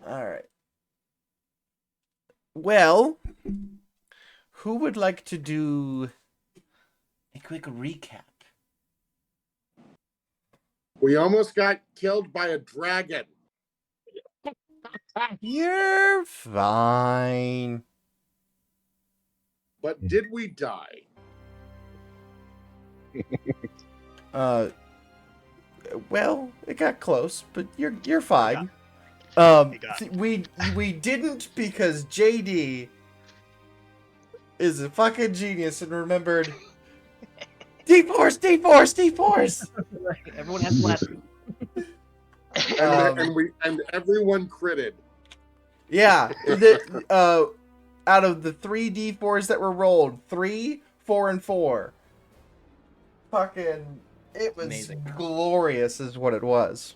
All right. Well, who would like to do a quick recap? We almost got killed by a dragon. You're fine. But did we die? Well, it got close, but you're fine. We didn't because JD is a fucking genius and remembered D-Force, D-Force, D-Force. Everyone has flat. And everyone critted. Yeah, out of the 3 D4s that were rolled, 3, 4, and 4. Fucking, it was amazing. Glorious, is what it was.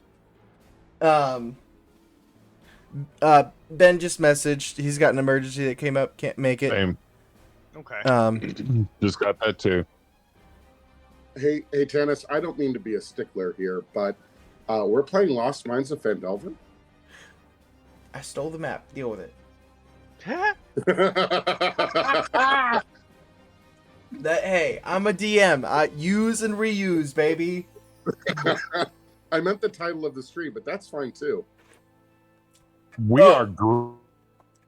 Ben just messaged. He's got an emergency that came up. Can't make it. Same. Okay. Just got that too. Hey, Tannis, I don't mean to be a stickler here, but we're playing Lost Mines of Phandelver. I stole the map. Deal with it. Hey, I'm a DM. I use and reuse, baby. I meant the title of the stream, but that's fine too. We are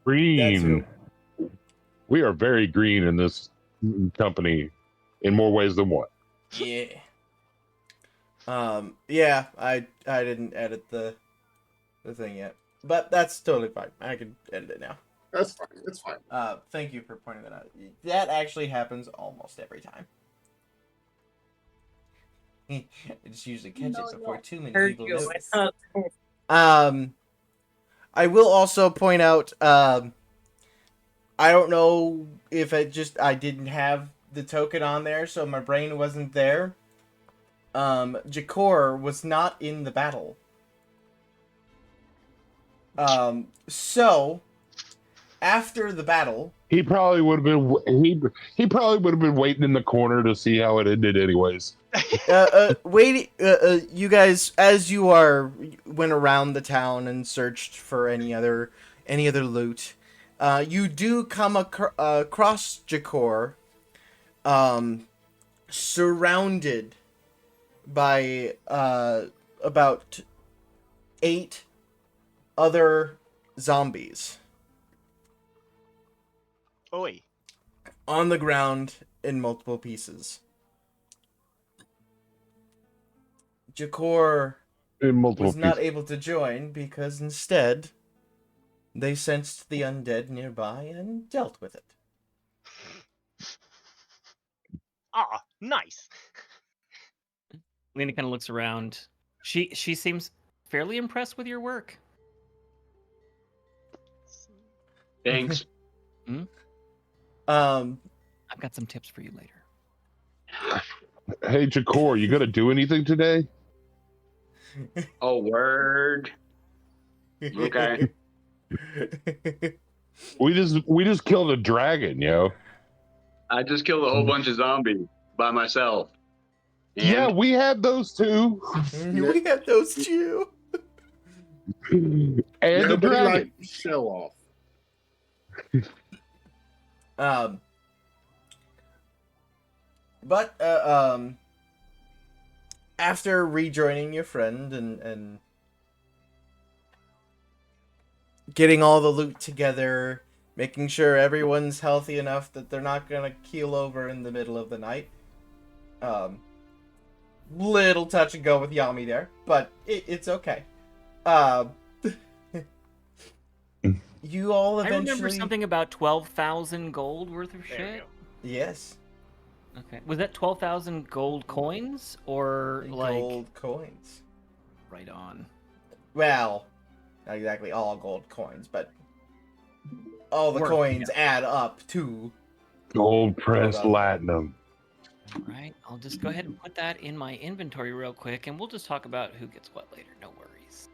green. We are very green in this company in more ways than one. Yeah. Yeah, I didn't edit the thing yet. But that's totally fine. I can edit it now. That's fine. It's fine. Thank you for pointing that out. That actually happens almost every time. I just usually catch it before too many people notice. I will also point out, I don't know if I didn't have the token on there, so my brain wasn't there. Jakor was not in the battle. So after the battle, he probably would have been he probably would have been waiting in the corner to see how it ended anyways. you guys, as you went around the town and searched for any other loot, you do come across Jakor, surrounded by about 8 other zombies. Oi. On the ground in multiple pieces. Jakor was not able to join because instead they sensed the undead nearby and dealt with it. Ah, nice. Lena kind of looks around. She seems fairly impressed with your work. Thanks. I've got some tips for you later. Hey, Jakor, you gonna do anything today? Oh, word. Okay. We just killed a dragon, yo. I just killed a whole bunch of zombies by myself. And yeah, we had those too. We had those too. And the dragon. Show off. But after rejoining your friend and getting all the loot together, making sure everyone's healthy enough that they're not gonna keel over in the middle of the night. Little touch and go with Yami there, but it's okay. You all eventually... I remember something about 12,000 gold worth of shit. Yes. Okay. Was that 12,000 gold coins or gold coins? Right on. Well, not exactly all gold coins, but all the coins add up to gold pressed platinum. All right. I'll just go ahead and put that in my inventory real quick, and we'll just talk about who gets what later. No worries.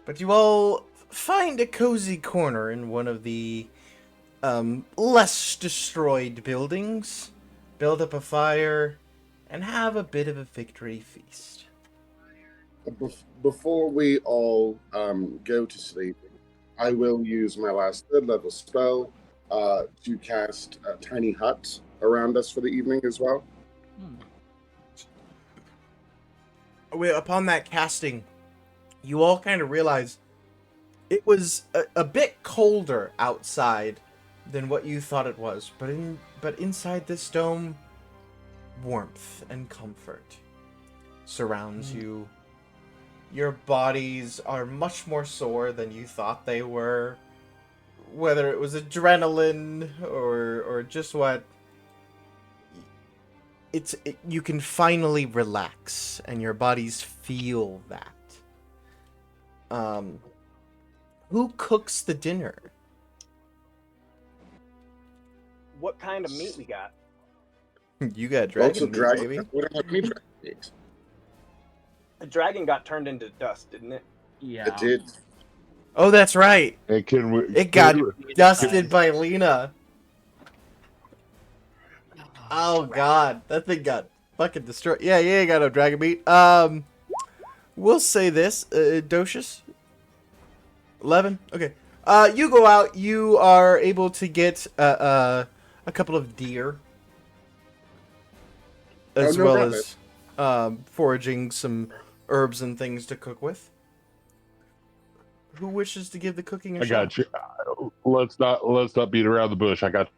But you all find a cozy corner in one of the less destroyed buildings, build up a fire, and have a bit of a victory feast. Before we all go to sleep, I will use my last third level spell to cast a tiny hut around us for the evening as well. Upon that casting, you all kind of realize it was a bit colder outside than what you thought it was, but inside this dome, warmth and comfort surrounds you. Your bodies are much more sore than you thought they were, whether it was adrenaline or just what. You can finally relax, and your bodies feel that. Who cooks the dinner? What kind of meat we got? You got Lots dragon of meat, dragon. baby. What about me dragon meat? The dragon got turned into dust, didn't it? Yeah. It did. Oh, that's right. And can we? It got can we- dusted by Lena. Oh god, that thing got fucking destroyed. Yeah, you ain't got no dragon meat. We'll say this, Docious. 11. Okay. You go out. You are able to get a couple of deer, as no well problem. as foraging some herbs and things to cook with. Who wishes to give the cooking a I shot? got you. Let's not beat around the bush. I got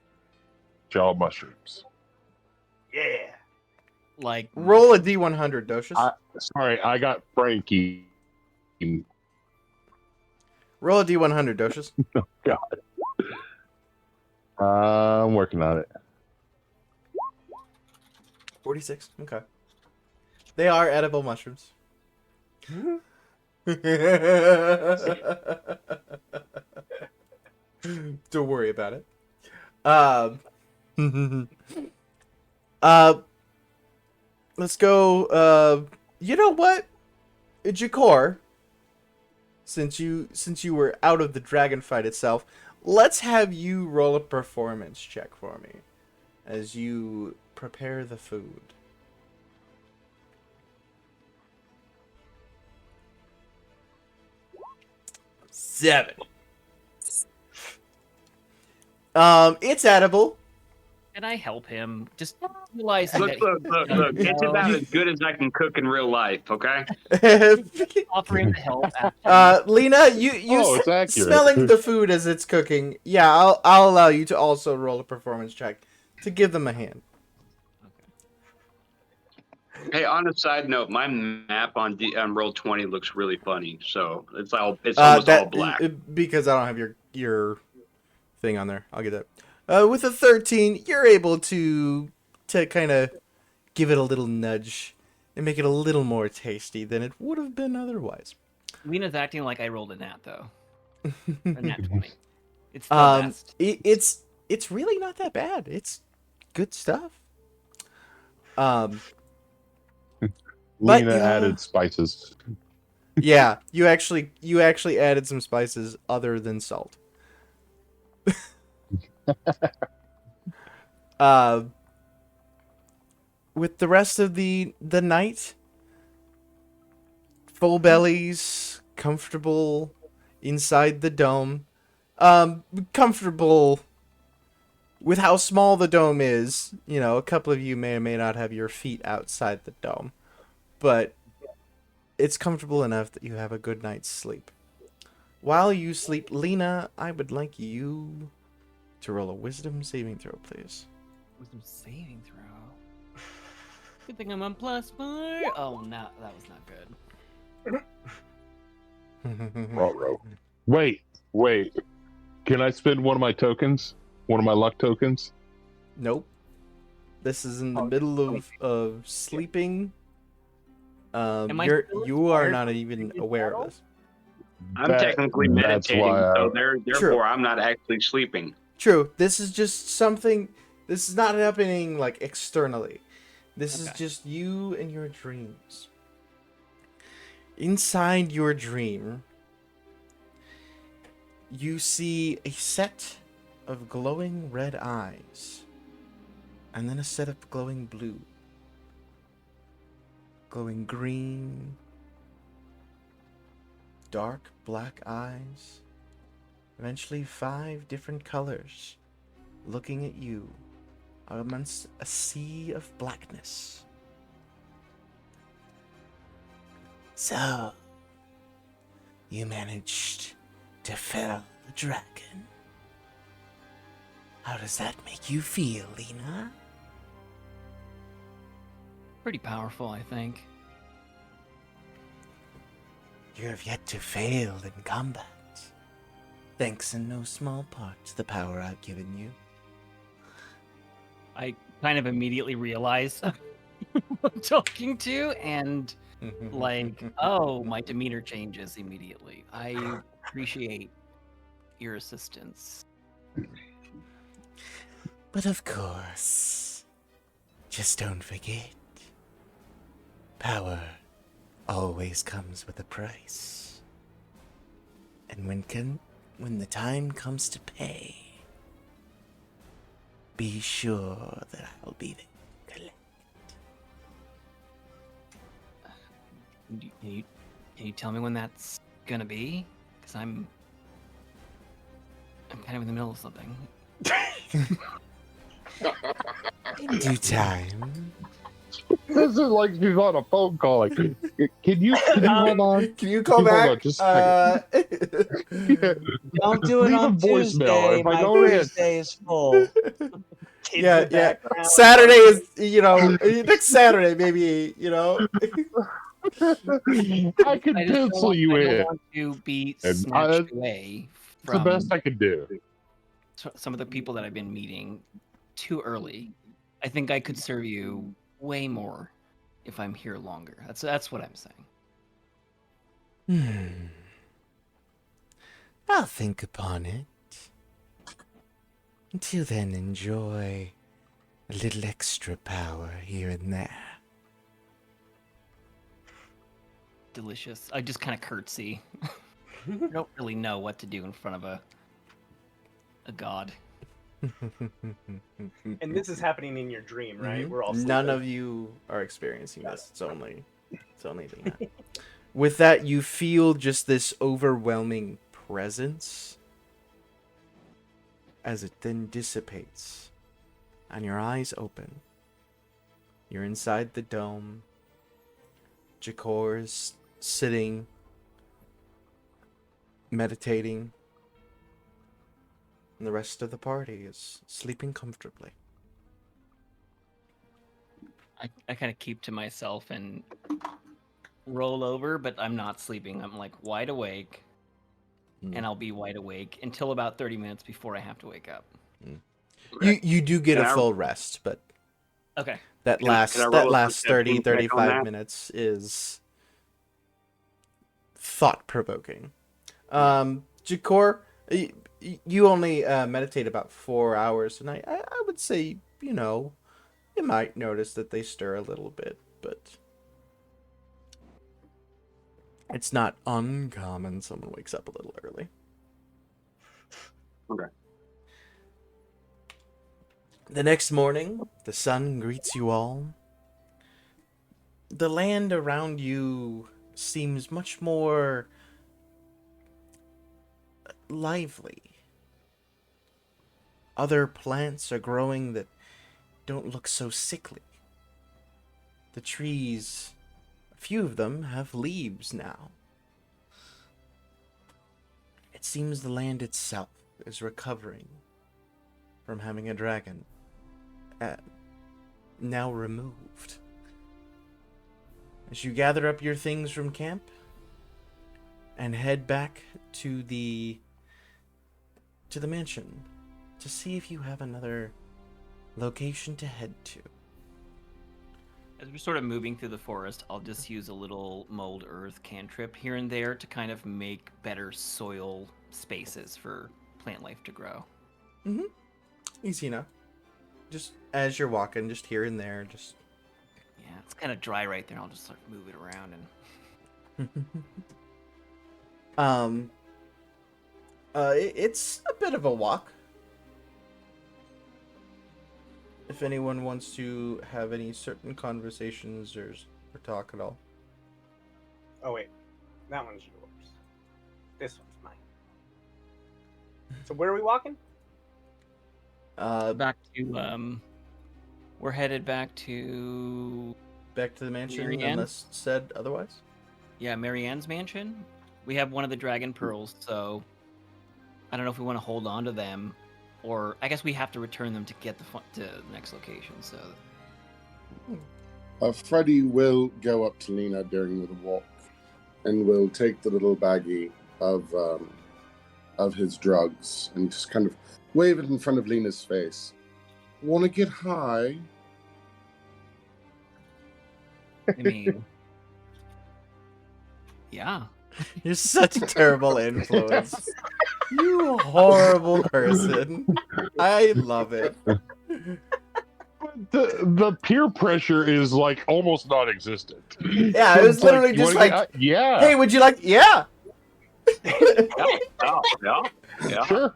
y'all mushrooms. Yeah. Like Roll a D100, Docious. Sorry, I got Frankie. Roll a D100, Docious. I'm working on it. 46. Okay. They are edible mushrooms. Don't worry about it. Let's go. You know what, Jakor? Since you were out of the dragon fight itself, let's have you roll a performance check for me as you prepare the food. Seven. It's edible. Can I help him? Just realizing Look, that look. It's about as good as I can cook in real life, okay? offer him to help. After. Lena, you It's accurate. smelling the food as it's cooking. Yeah, I'll allow you to also roll a performance check to give them a hand. Hey, on a side note, my map on Roll20 looks really funny. So it's almost all black. Because I don't have your thing on there. I'll get that. With a 13, you're able to kind of give it a little nudge and make it a little more tasty than it would have been otherwise. Lena's acting like I rolled a nat though. A nat 20. It's the best. It's really not that bad. It's good stuff. But, Lena added spices. Yeah, you actually added some spices other than salt. With the rest of the night, full bellies, comfortable inside the dome, comfortable with how small the dome is. You know, a couple of you may or may not have your feet outside the dome, but it's comfortable enough that you have a good night's sleep. While you sleep, Lena, I would like you to roll a wisdom saving throw, please. Wisdom saving throw. Good thing I'm on +4. Oh, no, that was not good. Ruh-roh. Wait. Can I spend one of my tokens? One of my luck tokens? Nope. This is in the middle of sleeping. Am I still You are inspired not from even previous aware battle? of this. I'm That- technically that's meditating, why so therefore Sure. I'm not actually sleeping. True. This is just something. This is not happening like externally. This is Okay. just you and your dreams. Inside your dream, you see a set of glowing red eyes, and then a set of glowing blue, glowing green, dark black eyes, eventually 5 different colors, looking at you amongst a sea of blackness. So, you managed to fell the dragon. How does that make you feel, Lena? Pretty powerful, I think. You have yet to fail in combat, thanks in no small part to the power I've given you. I kind of immediately realize who I'm talking to, and like, oh, my demeanor changes immediately. I appreciate your assistance. But of course, just don't forget, power always comes with a price. And when the time comes to pay, be sure that I'll be there to collect. Can you tell me when that's gonna be? Because I'm kind of in the middle of something. In due time. This is like she's on a phone call. Like, can you hold on? Can you call Hold on back? just a second. Don't do it Leave a on voicemail Tuesday. if I My don't answer. Tuesday is full. Kids in Yeah, the yeah. background. Saturday is, next Saturday, maybe, I can I just don't pencil want, you I in. don't want to be And snatched away It's the from best I can do. some of the people that I've been meeting too early. I think I could serve you way more if I'm here longer. That's what I'm saying. I'll think upon it. Until then, enjoy a little extra power here and there. Delicious. I just kind of curtsy. I don't really know what to do in front of a god. And this is happening in your dream, right? Mhm. We're all None sleeping. of you are experiencing this. It's only Lena. With that, you feel just this overwhelming presence as it then dissipates and your eyes open. You're inside the dome. Jakor is sitting, meditating, and the rest of the party is sleeping comfortably. I kind of keep to myself and roll over, but I'm not sleeping. I'm like wide awake, and I'll be wide awake until about 30 minutes before I have to wake up. You do get Can a I- full rest, but Okay. that Can I roll a last 30, perception check on 35 that? minutes is thought-provoking. Jakor, you only meditate about 4 hours, and I would say, you might notice that they stir a little bit, but it's not uncommon someone wakes up a little early. Okay. The next morning, the sun greets you all. The land around you seems much more lively. Other plants are growing that don't look so sickly. The trees, a few of them have leaves now. It seems the land itself is recovering from having a dragon now removed. As you gather up your things from camp and head back to the mansion to see if you have another location to head to. As we're sort of moving through the forest, I'll just use a little mold earth cantrip here and there to kind of make better soil spaces for plant life to grow. Easy enough. Just as you're walking, just here and there, just... Yeah, it's kind of dry right there. I'll just sort of move it around and... It's a bit of a walk. If anyone wants to have any certain conversations or talk at all. Oh wait, that one's yours. This one's mine. So where are we walking? Back to we're headed back to Back to the mansion, Marianne? unless said otherwise. Marianne's mansion. We have one of the dragon pearls, so I don't know if we want to hold on to them, or I guess we have to return them to get to the next location. So Freddy will go up to Lena during the walk, and will take the little baggie of his drugs and just kind of wave it in front of Lena's face. Want to get high? I mean, yeah. You're such a terrible influence. You horrible person. I love it. The peer pressure is like almost non-existent. Yeah, it was It's like, literally you just wanna like, get- yeah, hey, would you like? Yeah. Yeah. sure.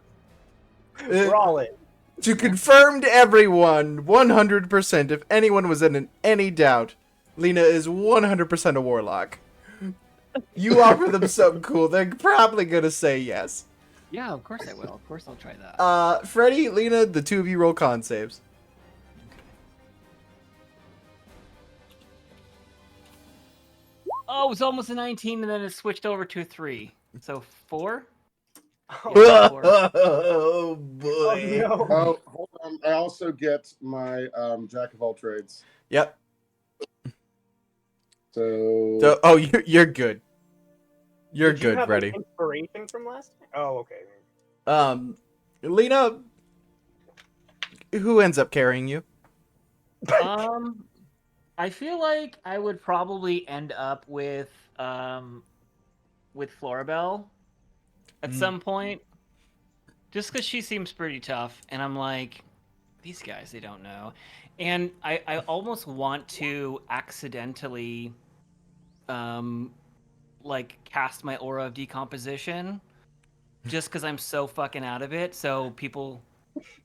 We're all in. To confirm to everyone, 100%, if anyone was in any doubt, Lena is 100% a warlock. You offer them something cool, they're probably gonna say yes. Yeah, of course I will. Of course I'll try that. Freddy, Lena, the two of you roll con saves. Oh, it was almost a 19, and then it switched over to a 3. So 4? Oh boy. Oh, no. Oh, hold on. I also get my Jack of all trades. Yep. So, So, oh, you're good. You're Did you good, have Freddy. an inspiration from last time? Oh, okay. Lena, who ends up carrying you? I feel like I would probably end up with Florabelle at some point, just because she seems pretty tough, and I'm like, these guys, they don't know, and I almost want to accidentally, like cast my aura of decomposition, just because I'm so fucking out of it, so people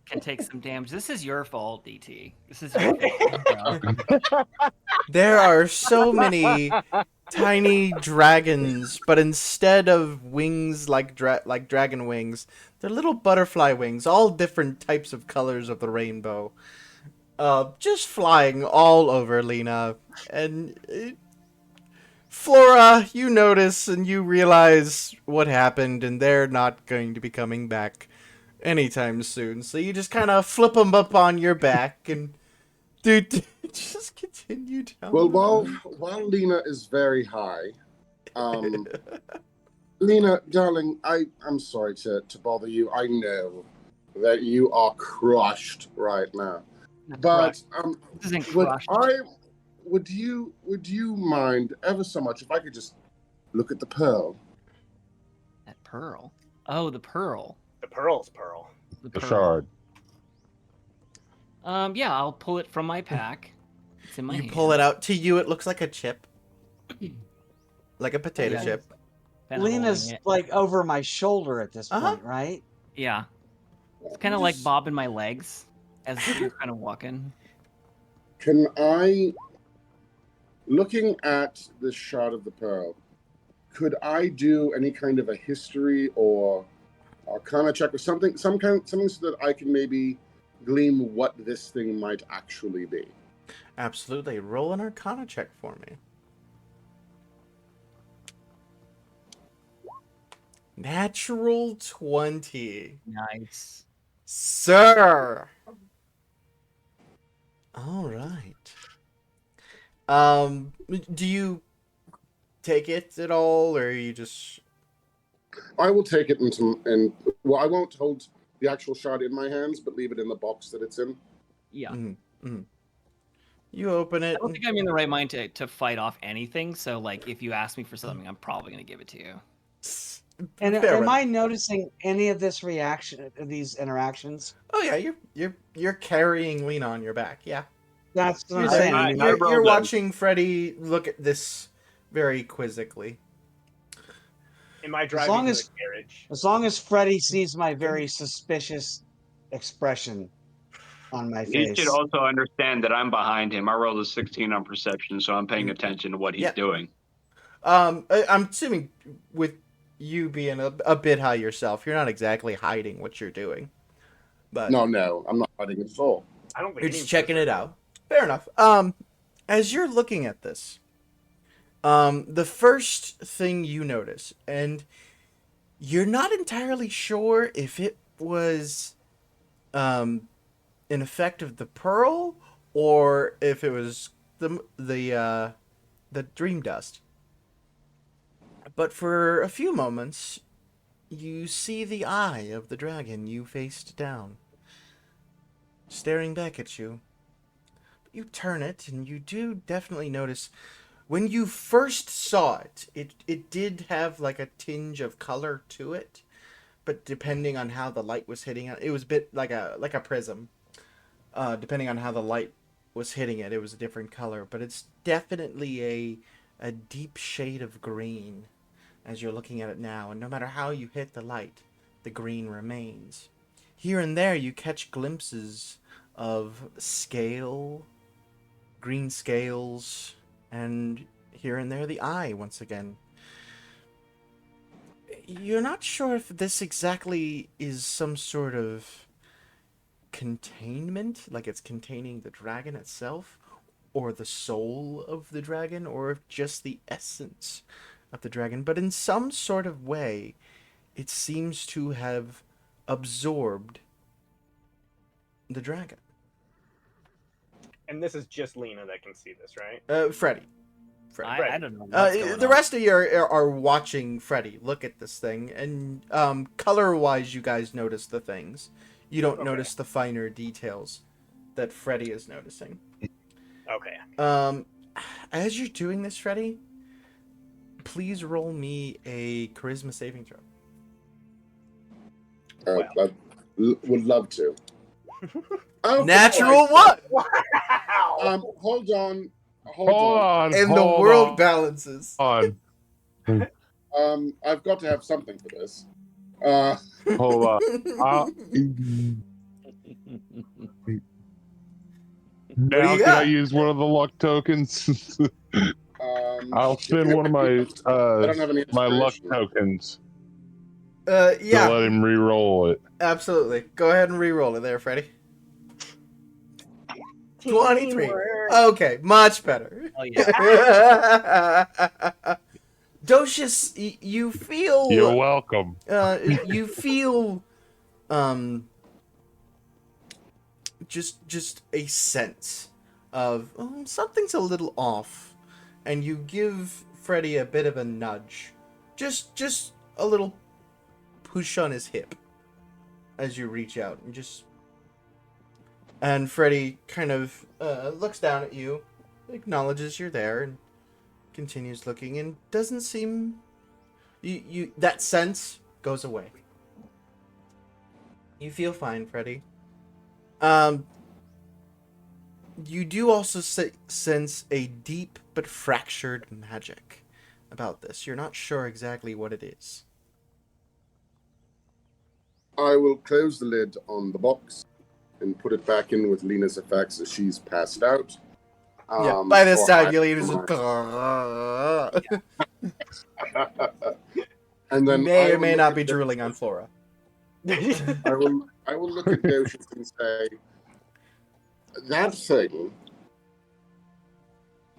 can take some damage. This is your fault, DT. This is your fault. There are so many tiny dragons, but instead of wings like dragon wings, they're little butterfly wings, all different types of colors of the rainbow. Just flying all over Lena. And Flora, you notice and you realize what happened, and they're not going to be coming back anytime soon. So you just kind of flip them up on your back and just continue down. well, while Lena is very high, Lena, darling, I'm sorry to bother you. I know that you are crushed right now, but This isn't crushed. would you mind ever so much if I could just look at the pearl? That pearl. Oh, the pearl. The pearl's pearl. The shard. Yeah, I'll pull it from my pack. It's in my You hand. pull it out. To you, it looks like a chip. Like a potato Yeah. chip. Kinda Lena's holding it. like over my shoulder at this Uh-huh. point, right? Yeah. It's kind of like bobbing my legs as you're kind of walking. Can I, looking at this shard of the pearl, could I do any kind of a history or arcana check or something so that I can maybe glean what this thing might actually be? Absolutely. Roll an arcana check for me. Natural 20. Nice. Sir. All right. Do you take it at all, or you just? I will take it and well, I won't hold the actual shard in my hands, but leave it in the box that it's in. Yeah. You open it. I don't think I'm in the right mind to fight off anything. So, like, if you ask me for something, I'm probably gonna give it to you. And Fair am enough. I noticing any of this reaction, these interactions? Oh yeah, you're carrying Lena on your back. Yeah. That's what I'm You're, saying. I- you're, rolled you're a- watching Freddy look at this very quizzically. Am I driving long to as- the carriage? As long as Freddy sees my very suspicious expression on my He face. should also understand that I'm behind him. I rolled a 16 on perception, so I'm Mm. paying attention to what he's Yeah. doing. I'm assuming with you being a bit high yourself, you're not exactly hiding what you're doing. But No, I'm not hiding it at all. I don't think you're any just of checking us it are. out. Fair enough. As you're looking at this, the first thing you notice, and you're not entirely sure if it was an effect of the pearl or if it was the dream dust. But for a few moments, you see the eye of the dragon you faced down, staring back at you. You turn it, and you do definitely notice when you first saw it did have like a tinge of color to it, but depending on how the light was hitting it, it was a bit like a prism. Depending on how the light was hitting it, it was a different color, but it's definitely a deep shade of green as you're looking at it now, and no matter how you hit the light, the green remains. Here and there you catch glimpses of green scales, and here and there the eye once again. You're not sure if this exactly is some sort of containment, like it's containing the dragon itself, or the soul of the dragon, or if just the essence of the dragon, but in some sort of way, it seems to have absorbed the dragon. And this is just Lena that can see this, right? Freddy. I don't know what's going The on. rest of you are watching Freddy look at this thing, and color-wise, you guys notice the things. You don't notice the finer details that Freddy is noticing. Okay. As you're doing this, Freddy, please roll me a charisma saving throw. I would love to. Oh, Natural Christ. one! Wow. Hold on. Hold on. And the hold world balances. on. I've got to have something for this. Hold on. Now you can I got? use one of the luck tokens? I'll spend one of my I don't have any my luck inspiration. tokens Yeah, to let him re-roll it. absolutely. Go ahead and re-roll it there, Freddy. 23. Teamwork. Okay, much better. Oh yeah. Docius, you feel... You're welcome. you feel... Just a sense of something's a little off, and you give Freddy a bit of a nudge, just a little push on his hip as you reach out, and Freddy kind of looks down at you, acknowledges you're there, and continues looking, and doesn't seem you that sense goes away. You feel fine, Freddy. You do also sense a deep but fractured magic about this. You're not sure exactly what it is. I will close the lid on the box and put it back in with Lena's effects as she's passed out. Yeah, by this or time, I- Gilead and then may I or will may look not at be the- drooling on Flora. I will look at Docius and say, that thing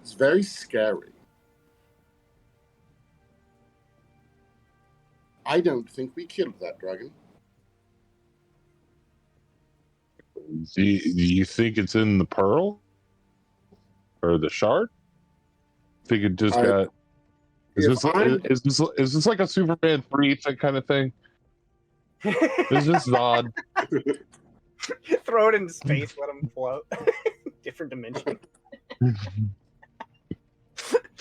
is very scary. I don't think we killed that dragon. Do you think it's in the pearl or the shard? I think it just got. Is this like a Superman 3 kind of thing? Is this odd? Throw it into space, let him float. Different dimension.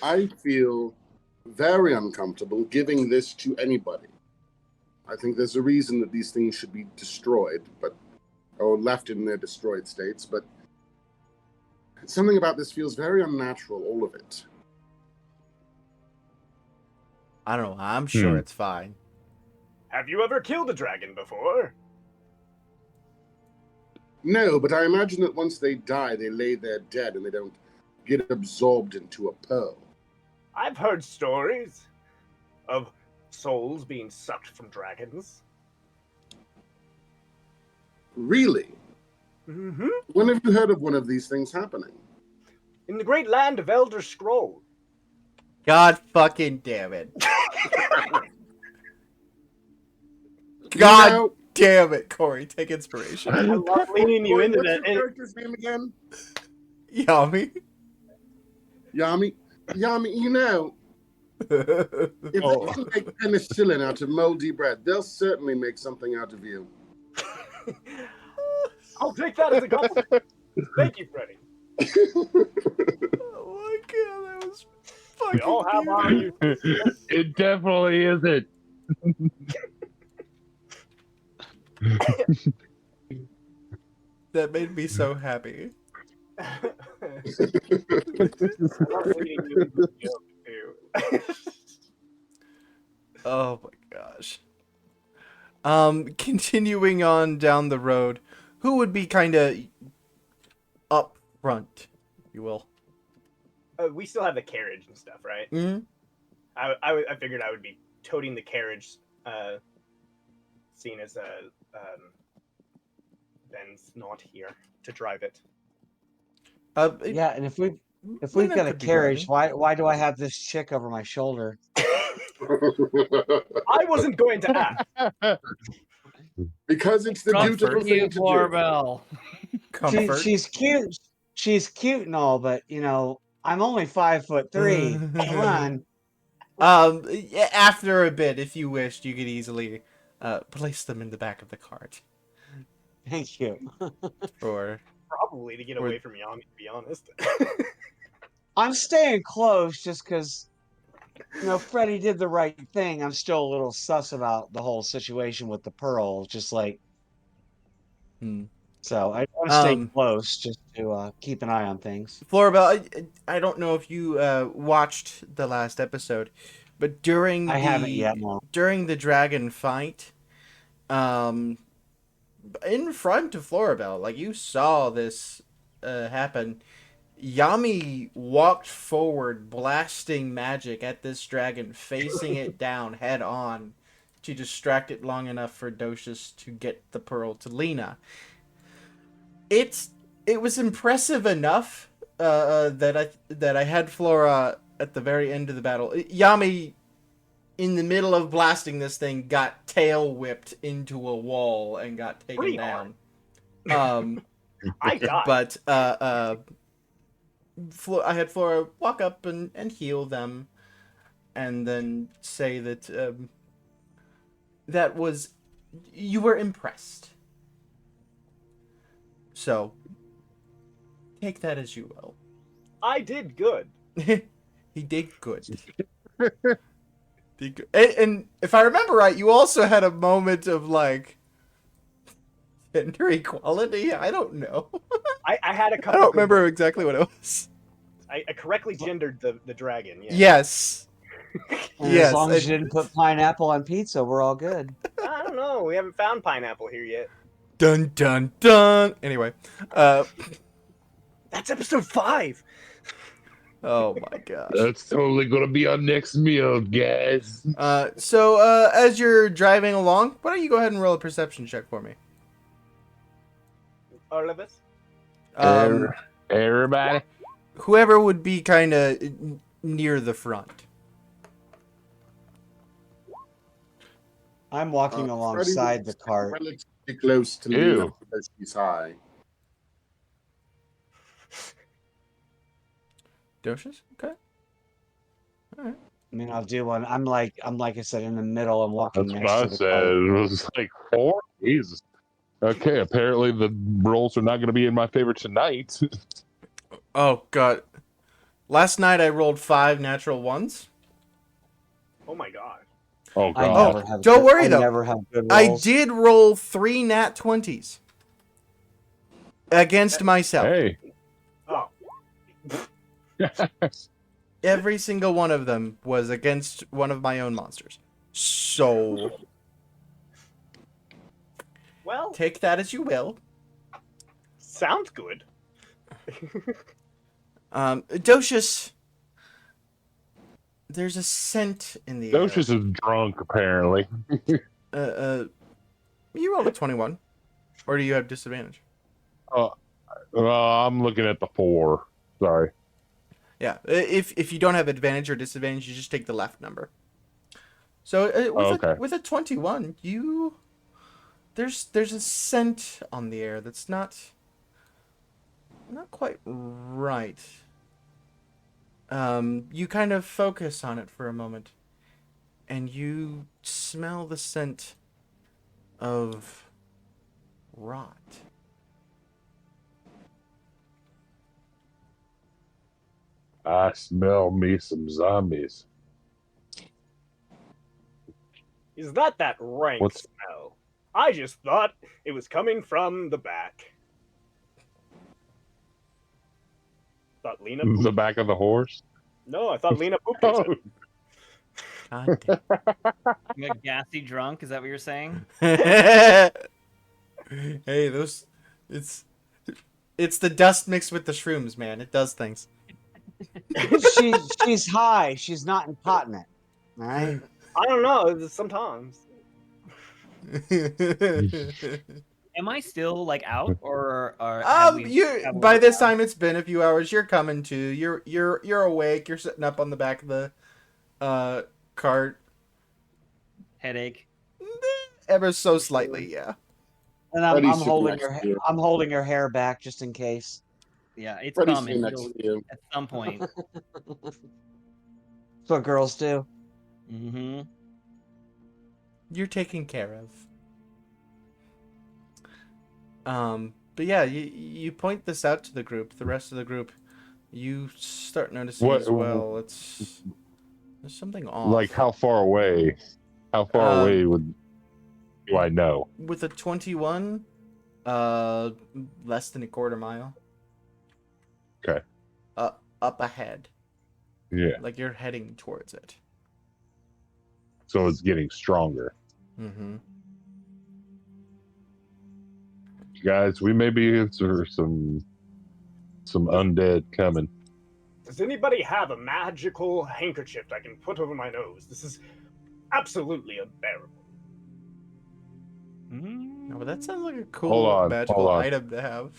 I feel very uncomfortable giving this to anybody. I think there's a reason that these things should be destroyed, or left in their destroyed states, but something about this feels very unnatural, all of it. I don't know. I'm sure it's fine. Have you ever killed a dragon before? No, but I imagine that once they die, they lay there dead and they don't get absorbed into a pearl. I've heard stories of souls being sucked from dragons. Really? Mm-hmm. When have you heard of one of these things happening? In the great land of Elder Scroll. God fucking damn it. You God know- damn it, Corey. Take inspiration. I love leaning you Corey, into what's that. your character's name again? Yummy. Yami. Yami, you know, if they can make penicillin out of moldy bread, they'll certainly make something out of you. I'll take that as a compliment. Thank you, Freddy. Oh my god, that was fucking We all have our beautiful. uses. It definitely isn't. That made me so happy. I love leaning you into the joke, too. Oh my gosh. Continuing on down the road, who would be kind of up front, if you will? We still have the carriage and stuff, right? Mm-hmm. I figured I would be toting the carriage, seeing as Ben's not here to drive it. Yeah, and if we've Lena got a could be carriage, driving. why do I have this chick over my shoulder? I wasn't going to ask. Because it's the dutiful Comfort you, thing to do. Florbell. Comfort. She's cute. She's cute and all, but I'm only 5'3". Come on. Yeah, after a bit, if you wished, you could easily place them in the back of the cart. Thank you. Or Probably to get away from Yami, to be honest. I'm staying close just because, Freddie did the right thing. I'm still a little sus about the whole situation with the pearl. Just like, so I want to stay close just to keep an eye on things. Florabelle, I don't know if you watched the last episode, but during I haven't yet. No. during the dragon fight, in front of Florabelle, like you saw this happen. Yami walked forward, blasting magic at this dragon, facing it down head on to distract it long enough for Docius to get the pearl to Lena. It was impressive enough that I had Flora at the very end of the battle. Yami, in the middle of blasting this thing, got tail whipped into a wall and got taken Pretty down. I died. But I had Flora walk up and heal them, and then say that that was, you were impressed. So take that as you will. I did good. He did good. And if I remember right, you also had a moment of like gender equality. I don't know. I had a I couple. don't remember exactly what it was. I correctly gendered the dragon. Yeah. Yes. And Yes. as long as you didn't put pineapple on pizza, we're all good. I don't know. We haven't found pineapple here yet. Dun dun dun. Anyway, That's episode 5. oh my gosh. That's totally gonna be our next meal, guys. So as you're driving along, why don't you go ahead and roll a perception check for me? All of us. Everybody. Whoever would be kind of near the front. I'm walking alongside the cart. Relatively close to Lena because she's high. Docious? Okay. All right. I mean, I'll do one. I'm like I said, in the middle. I'm walking That's next what I to the said. cart. It was like 4. Jesus. Okay, apparently the rolls are not going to be in my favor tonight. Oh god. Last night I rolled 5 natural ones. Oh my god. Oh I god. never have don't good- worry, I though. never have good I rolls. did roll 3 nat 20s against myself. Hey. Oh. Every single one of them was against one of my own monsters. So Well, take that as you will. sounds good. Docious, There's a scent in the Docious air. is drunk, apparently. You rolled a 21, or do you have disadvantage? I'm looking at the 4. Sorry. Yeah, if you don't have advantage or disadvantage, you just take the left number. So with a 21, there's a scent on the air that's not quite right. You kind of focus on it for a moment, and you smell the scent of rot. I smell me some zombies. Is that rank What's- smell? I just thought it was coming from the back. Thought Lena pooped. The back of the horse? No, I thought Lena pooped. Oh, God damn. You got gassy drunk? Is that what you're saying? Hey, it's the dust mixed with the shrooms, man. It does things. She's high. She's not incontinent. All right. I don't know. Sometimes. Am I still like out or have we- you have we by this worked out? time it's been a few hours. You're coming to. You're awake. You're sitting up on the back of the cart. Headache? Ever so slightly, yeah. And I'm Freddy's sitting holding next her. to you. I'm holding her hair back just in case. Yeah, it's Freddy's coming sitting next It'll- to you. at some point. That's what girls do. Mm-hmm. You're taken care of. But yeah, you point this out to the group. The rest of the group, you start noticing What- as well. There's something off. like how far away? How far away do I know? With a 21, less than a quarter mile. Okay. Up ahead. Yeah. Like you're heading towards it. So it's getting stronger. Mm-hmm. Guys, we may be in for some undead coming. Does anybody have a magical handkerchief I can put over my nose? This is absolutely unbearable. Mm-hmm. No, but that sounds like a cool Hold on, magical hold on. item to have.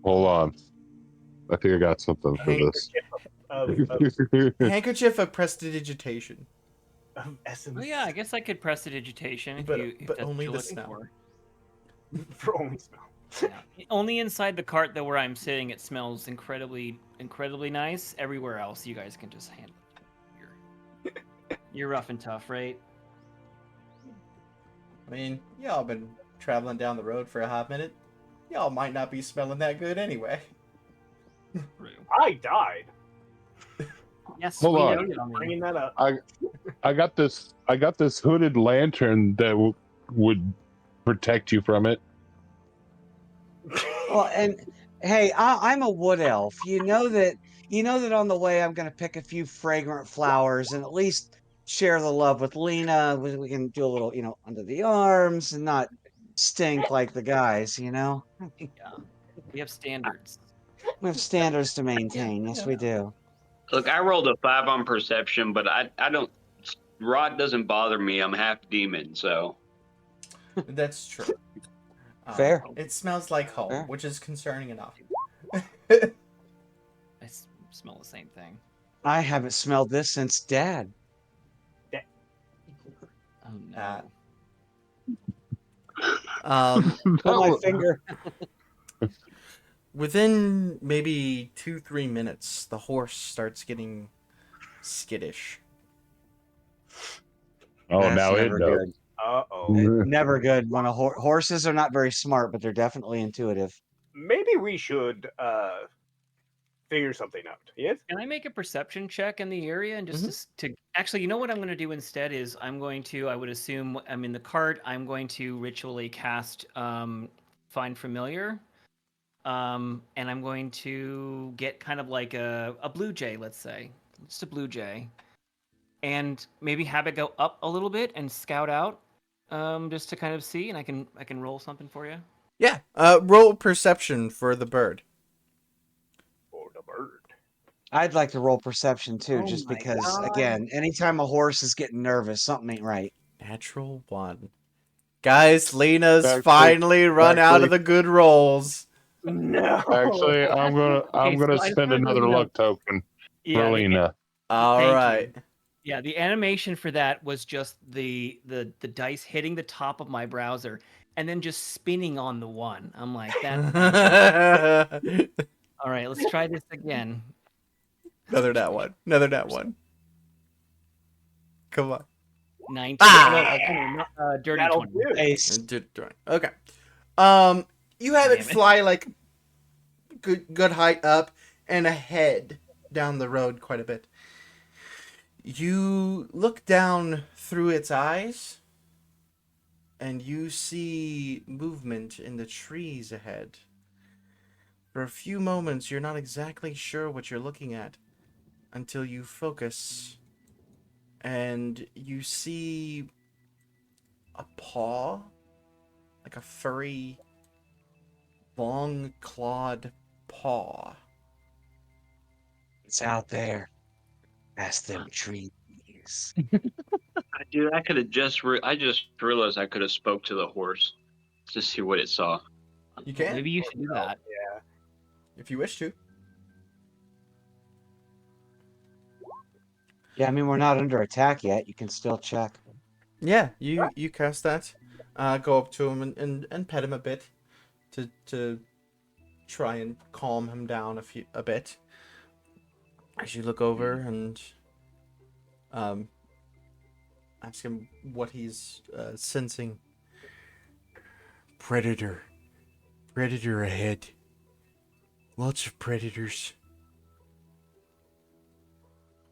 Hold on. I think I got something for this. Handkerchief of prestidigitation. Of essence. Oh yeah, I guess I could prestidigitation if But- you. If but that's what only you're the looking smell. for. For only smell. Yeah. Only inside the cart though, where I'm sitting, it smells incredibly nice. Everywhere else, you guys can just handle it. You're rough and tough, right? I mean, y'all been traveling down the road for a hot minute. Y'all might not be smelling that good anyway. I died. Yes, Hold we on. noted on Bringing that up. I got this hooded lantern that would protect you from it. Well, and hey, I'm a wood elf. You know that on the way I'm going to pick a few fragrant flowers and at least share the love with Lena. We can do a little, under the arms and not stink like the guys. Yeah, we have standards. We have standards to maintain. Yes, we do. Look, I rolled a 5 on perception, but I don't. Rot doesn't bother me. I'm half demon, so. That's true. Fair. It smells like home, Fair. which is concerning enough. I smell the same thing. I haven't smelled this since Dad. Oh no. Pull my finger. Within maybe 2-3 minutes, the horse starts getting skittish. Oh, That's now it never knows. good. Uh-oh. Never good when horses are not very smart, but they're definitely intuitive. Maybe we should figure something out. Yes? Can I make a perception check in the area and just to actually, you know what I'm going to do instead is I would assume I'm in the cart. I'm going to ritually cast Find Familiar. And I'm going to get kind of like a blue jay, let's say. Just a blue jay. And maybe have it go up a little bit and scout out just to kind of see, and I can roll something for you. Yeah. Roll perception for the bird. For the bird. I'd like to roll perception too, Oh just my because, God. again, anytime a horse is getting nervous, something ain't right. Natural 1. Guys, Lena's Actually- finally run out of actually- the good rolls. No. Actually, I'm Okay, gonna so I just spend wanted to let another you know- luck token Yeah, for the- Lena. All Thank you. right. Yeah, the animation for that was just the dice hitting the top of my browser and then just spinning on the 1. I'm like, that's all right. Let's try this again. Another nat 1. Another nat 1. Come on. 19. Ah! Dirty That'll 20. do. Ace. Okay. You have it Damn it. fly like good height up and ahead down the road quite a bit. You look down through its eyes and you see movement in the trees ahead. For a few moments, you're not exactly sure what you're looking at until you focus and you see a paw, like a furry, long clawed paw. It's out there. Past them trees. Dude, I could have I just realized I could have spoke to the horse to see what it saw. You can, Maybe you should do that. Yeah. if you wish to. Yeah, I mean, we're not under attack yet. You can still check. Yeah, you cast that. Go up to him and pet him a bit to try and calm him down a bit. As you look over and ask him what he's sensing. Predator ahead. Lots of predators.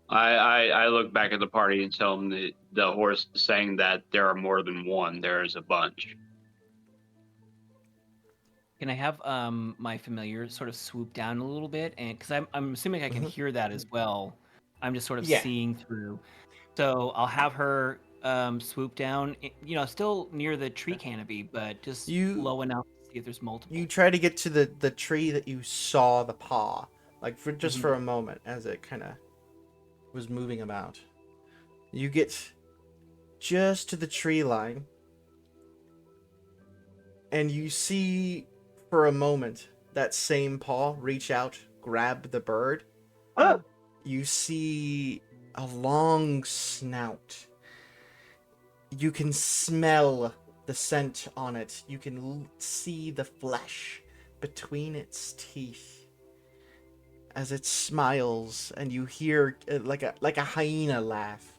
I look back at the party and tell them that the horse is saying that there are more than one. There is a bunch. Can I have my familiar sort of swoop down a little bit, and because I'm assuming I can Mhm. hear that as well. I'm just sort of Yeah. seeing through. So I'll have her swoop down, still near the tree canopy, but just low enough to see if there's multiple. You try to get to the tree that you saw the paw, like for just Mhm. for a moment as it kind of was moving about. You get just to the tree line, and you see for a moment that same paw reach out, grab the bird. You see a long snout. You can smell the scent on it. You can see the flesh between its teeth as it smiles, and you hear like a hyena laugh.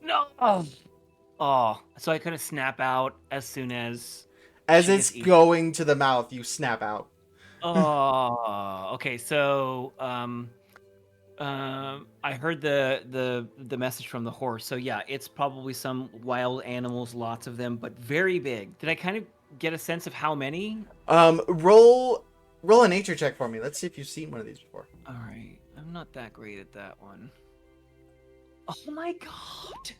No. Oh, so I couldn't snap out as soon as As she it's gets eaten. going to the mouth, you snap out. Oh, okay. So, I heard the message from the horse. So yeah, it's probably some wild animals, lots of them, but very big. Did I kind of get a sense of how many? Roll a nature check for me. Let's see if you've seen one of these before. All right, I'm not that great at that one. Oh my god!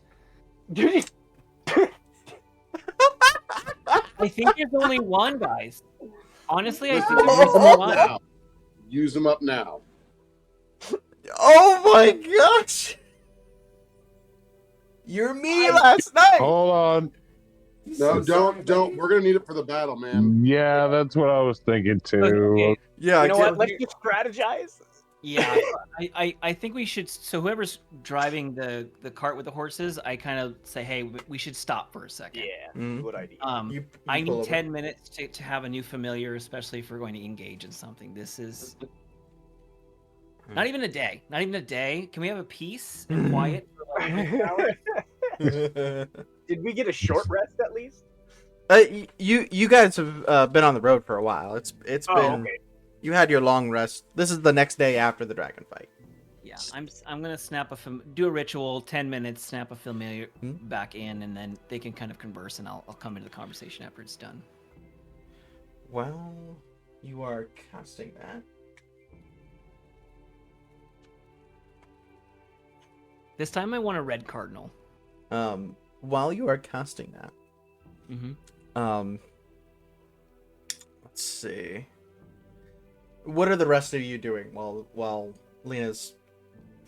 I think there's only one, guys. Honestly, I Listen, think there's use them only up one. now. Use them up now. Oh my gosh! You're me last night. Hold on. No, don't. We're gonna need it for the battle, man. Yeah, that's what I was thinking too. Okay. Yeah, You know I what? get- Let's just strategize. Yeah, I think we should. So whoever's driving the cart with the horses, I kind of say, hey, we should stop for a second. Yeah, Mhm. good idea. You I pull need over. 10 minutes to have a new familiar, especially if we're going to engage in something. This is not even a day. Not even a day. Can we have a peace and quiet for like an hour? Did we get a short rest at least? You guys have been on the road for a while. It's Oh, been okay. you had your long rest. This is the next day after the dragon fight. Yeah, I'm gonna do a ritual, 10 minutes, snap a familiar Hmm? back in, and then they can kind of converse, and I'll come into the conversation after it's done. Well, you are casting that. This time I want a red cardinal. While you are casting that, Mm-hmm. let's see. What are the rest of you doing while Lena's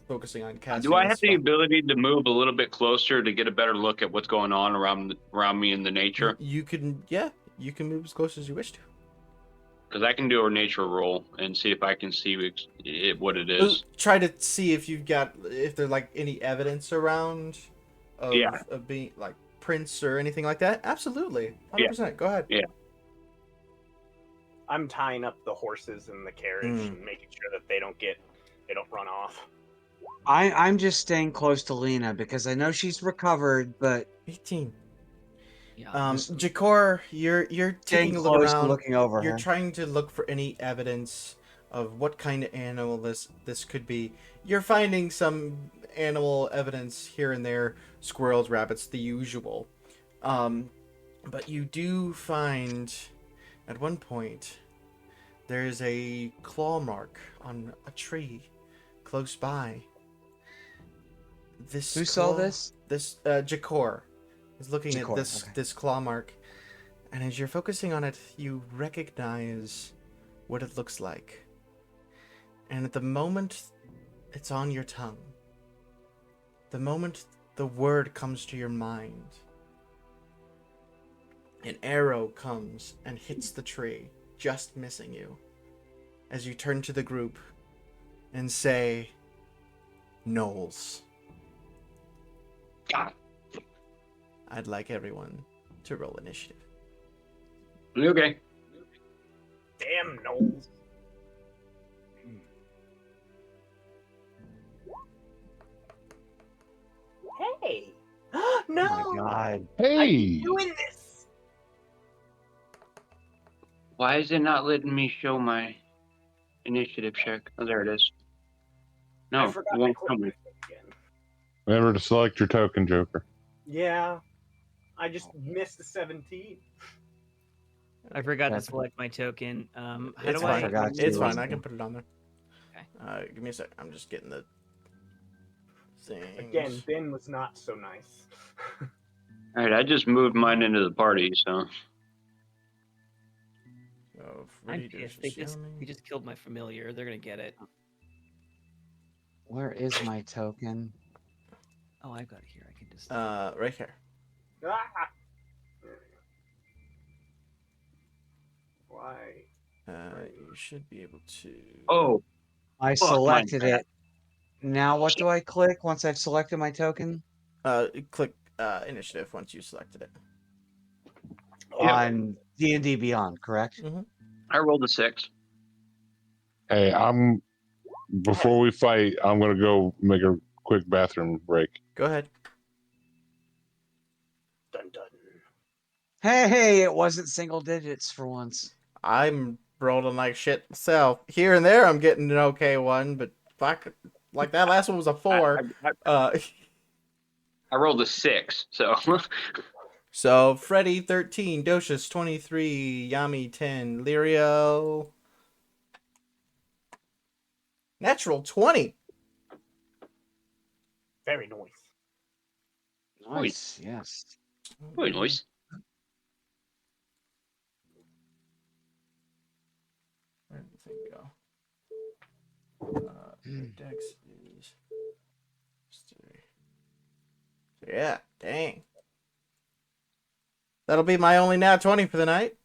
focusing on casting? Do I this have the spell? ability to move a little bit closer to get a better look at what's going on around me in the nature? You can, yeah, you can move as close as you wish to. Because I can do a nature roll and see if I can see what it is. Try to see if there's like any evidence around of being like prints or anything like that. Absolutely, 100%. Go ahead. Yeah. I'm tying up the horses in the carriage and making sure that they don't run off. I'm just staying close to Lena because I know she's recovered, but 18. Yeah. Jakor, you're staying taking a look close around. and looking over You're her. trying to look for any evidence of what kind of animal this could be. You're finding some animal evidence here and there, squirrels, rabbits, the usual. But you do find at one point there's a claw mark on a tree close by. Who saw this? This Jakor is looking at Jakor, this okay. this claw mark, and as you're focusing on it, you recognize what it looks like. And at the moment it's on your tongue, the moment the word comes to your mind, an arrow comes and hits the tree, just missing you, as you turn to the group and say, Knowles. God. I'd like everyone to roll initiative. Okay. Damn Knowles. Hey! No! Oh my God. Hey, Doing this! Why is it not letting me show my initiative check? Oh, there it is. I No, forgot it to won't click tell me. this again. remember to select your token, Joker. Yeah. I just missed the 17. I forgot to That's- select my token. How It's do fine. I? forgot It's to. fine. I can put it on there. Okay. Give me a sec. I'm just getting the things. Again, Ben was not so nice. All right, I just moved mine into the party, so. Oh, I'm Freddy pissed. Does He just killed my familiar. They're gonna get it. Where is my token? Oh, I've got it here. I can just. right here. Ah! Why? You should be able to. Oh, I Fuck, selected mine. it. Now what do I click once I've selected my token? Click initiative once you selected it. Yeah. On D&D Beyond, correct? I rolled a 6. Hey, before we fight, I'm gonna go make a quick bathroom break. Go ahead. Dun dun. Hey, it wasn't single digits for once. I'm rolling like shit myself. Here and there, I'm getting an okay one, but like that last one was a 4. I rolled a 6, so. So Freddy 13, Docious 23, Yami 10, Lirio natural 20. Very nice. Nice, yes. Very nice. Where did the thing go? Dex is. So yeah, dang. That'll be my only nat 20 for the night.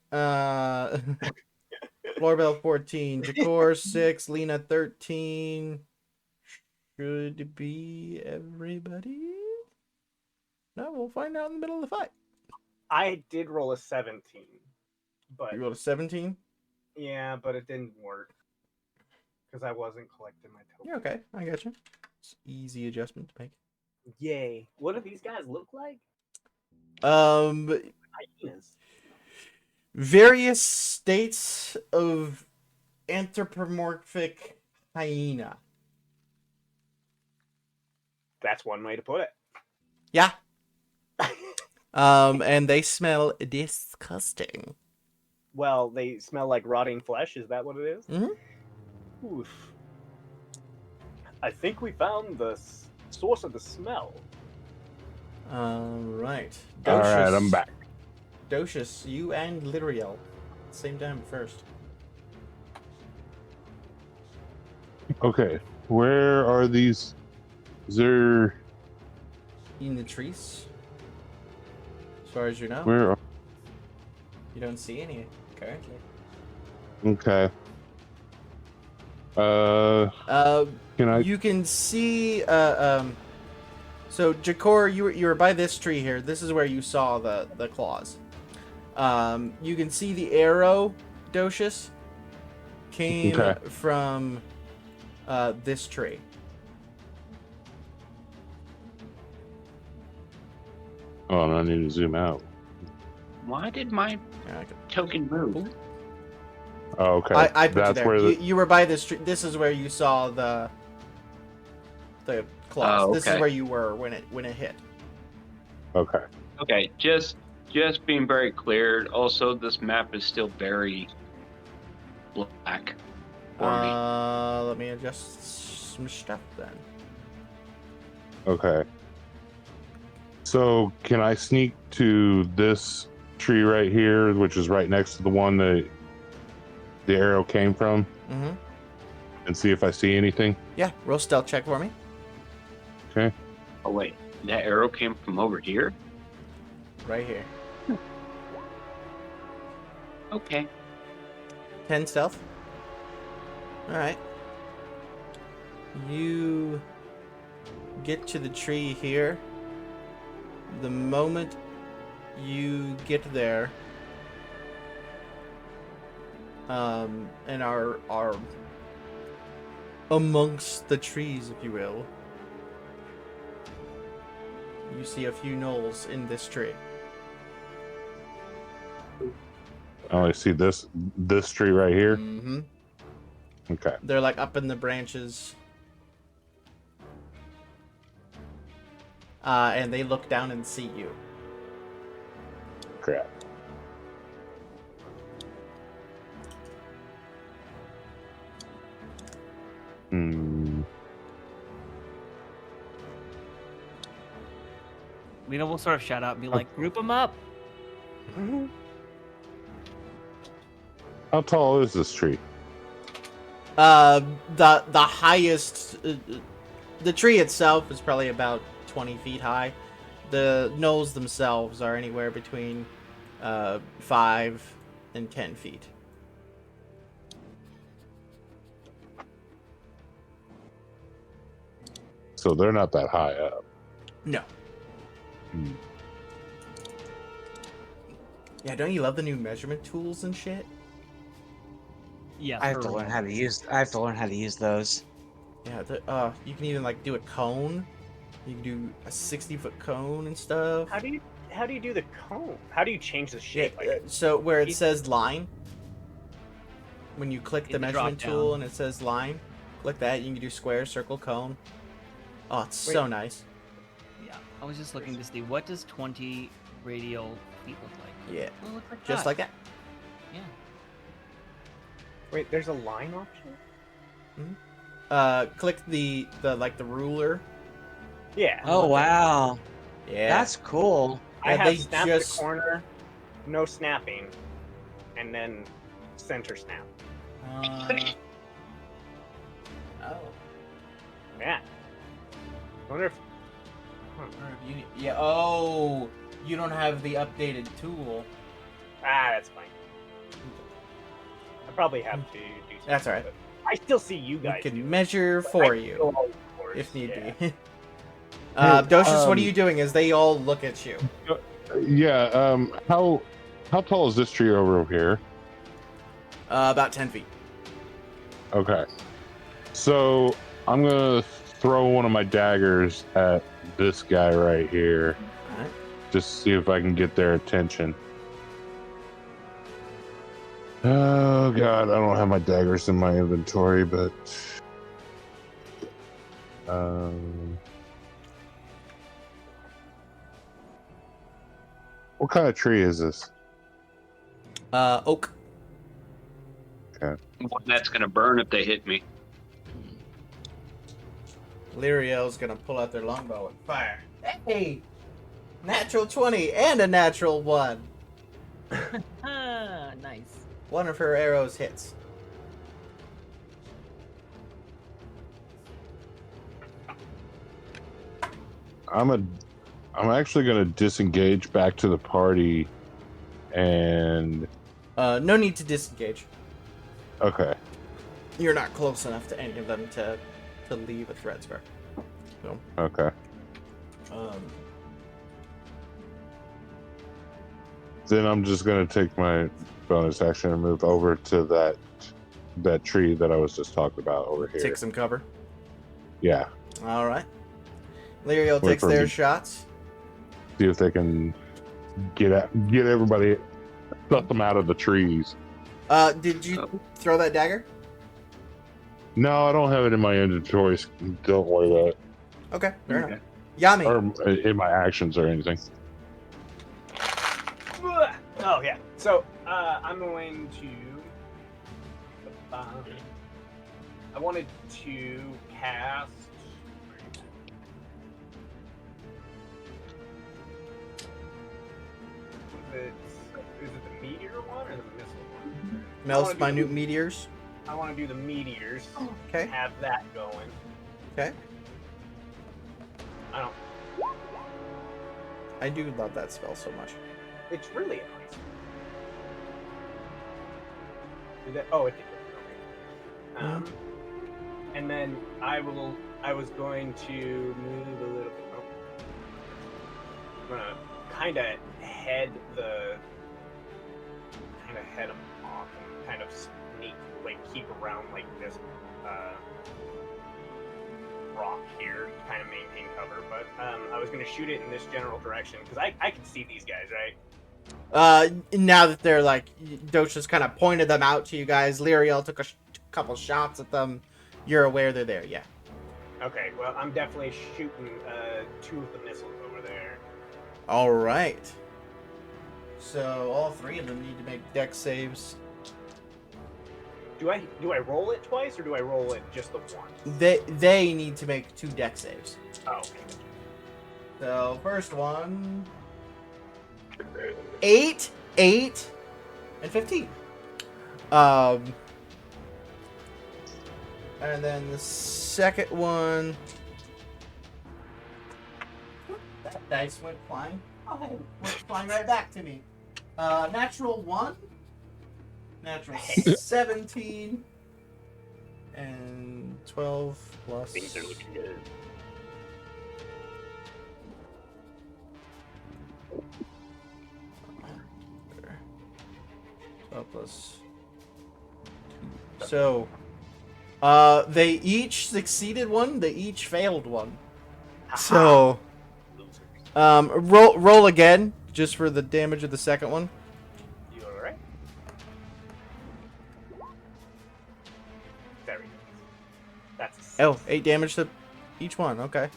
Floorbell 14, Jakor 6, Lena 13. Should be everybody. No, we'll find out in the middle of the fight. I did roll a 17, but You rolled a 17? yeah, but it didn't work because I wasn't collecting my token. Yeah, okay, I got you. It's easy adjustment to make. Yay! What do these guys look like? Hyenas. Various states of anthropomorphic hyena. That's one way to put it. Yeah. And they smell disgusting. Well, they smell like rotting flesh. Is that what it is? Mhm. Oof. I think we found the source of the smell. Right. All right, I'm back. Docious, you and Liriel. Same time first. Okay, where are these? Is there? In the trees. As far as you know, Where? you don't see any currently. Okay. Can I? You can see. So Jakor, you were by this tree here. This is where you saw the claws. You can see the arrow, Docius, came Okay. from this tree. Oh, and I need to zoom out. Why did my Yeah, token move? Oh, okay. I put you That's there. where the. You were by this tree. This is where you saw the claws. Oh, This is okay. where you were when it hit. Okay. Okay, just being very clear. Also, this map is still very black for me. Let me adjust some stuff then. Okay. So can I sneak to this tree right here, which is right next to the one that the arrow came from, Mm-hmm. and see if I see anything? Yeah, roll stealth check for me. Okay. Oh wait, that arrow came from over here. Right here. Okay. 10 stealth. Alright. You get to the tree here. The moment you get there, and are amongst the trees, if you will, you see a few gnolls in this tree. I only see this tree right here. Mm-hmm. Okay. They're like up in the branches. And they look down and see you. Crap. Lena will sort of shout out and be like, "Group them up." How tall is this tree? The highest, the tree itself is probably about 20 feet high. The gnolls themselves are anywhere between 5 and 10 feet. So they're not that high up. No. Hmm. Yeah, don't you love the new measurement tools and shit? Yes. I have to learn how to use. I have to learn how to use those. Yeah, you can even like do a cone. You can do a 60-foot cone and stuff. How do you do the cone? How do you change the shape? Yeah, so where it says line, when you click the In the measurement drop-down. tool and it says line, click that. You can do square, circle, cone. Oh, it's so nice. Yeah. I was just looking to see what does 20 radial feet look like. Yeah, Well, it looks like just that. like that. Yeah. Wait, there's a line option? Click the ruler. Yeah. Oh wow, Yeah, that's cool. I Yeah, have they snap just- the corner, no snapping, and then center snap. Oh. Yeah. I wonder if Yeah. Oh, you don't have the updated tool. that's fine. I probably have to do something. That's all right. but I still see you We guys. do can it. measure for I you feel all yours, if need yeah. be. Docius, what are um, you doing as they all look at you? Yeah. How tall is this tree over here? About 10 feet. Okay. So I'm gonna throw one of my daggers at this guy right here. Alright. Just see if I can get their attention. Oh god, I don't have my daggers in my inventory, but what kind of tree is this? Oak. One that's gonna burn if they hit me. Lyriel's gonna pull out their longbow and fire. Hey! Natural 20 and a natural 1. Ah, nice. One of her arrows hits. I'm actually gonna disengage back to the party, and No need to disengage. okay. You're not close enough to any of them to leave a threat sphere. So, Okay. um, Then I'm just gonna take my bonus action and move over to that tree that I was just talking about over here. take some cover. Yeah. All right. Lyrio Wait takes for their me. shots. See if they can get everybody, suck them out of the trees. Did you throw that dagger? No, I don't have it in my inventory. Don't worry about it. Okay, fair enough. Yami. Or in my actions or anything. Oh yeah. So I'm going to. I wanted to cast. Is it the meteor one or the missile one? Most minute meteors. I want to do the meteors. Okay. Have that going. Okay. I don't. I do love that spell so much. It's really nice. Did that, oh, it did. Okay. And then I was going to move a little bit. Oh. I'm gonna kind of head them off and kind of sneak, like keep around like this rock here, to kind of maintain cover. But I was gonna shoot it in this general direction because I can see these guys, right? Now that they're like, Dosh just kind of pointed them out to you guys. Lyriel took a couple shots at them. You're aware they're there, yeah. Okay, well, I'm definitely shooting 2 of the missiles over there. All right. So all 3 of them need to make dex saves. Do I roll it twice or do I roll it just the once? They need to make 2 dex saves. Oh, okay. So first one, 8, 8, and 15. And then the second one, that dice went flying. Oh, it went flying right back to me. Natural 1, natural 17, and 12 plus. Things are looking good. Plus 2. So, they each succeeded one. They each failed one. So, roll again, just for the damage of the second one. You alright? Very good. That's a 6. Oh, 8 damage to each one. Okay.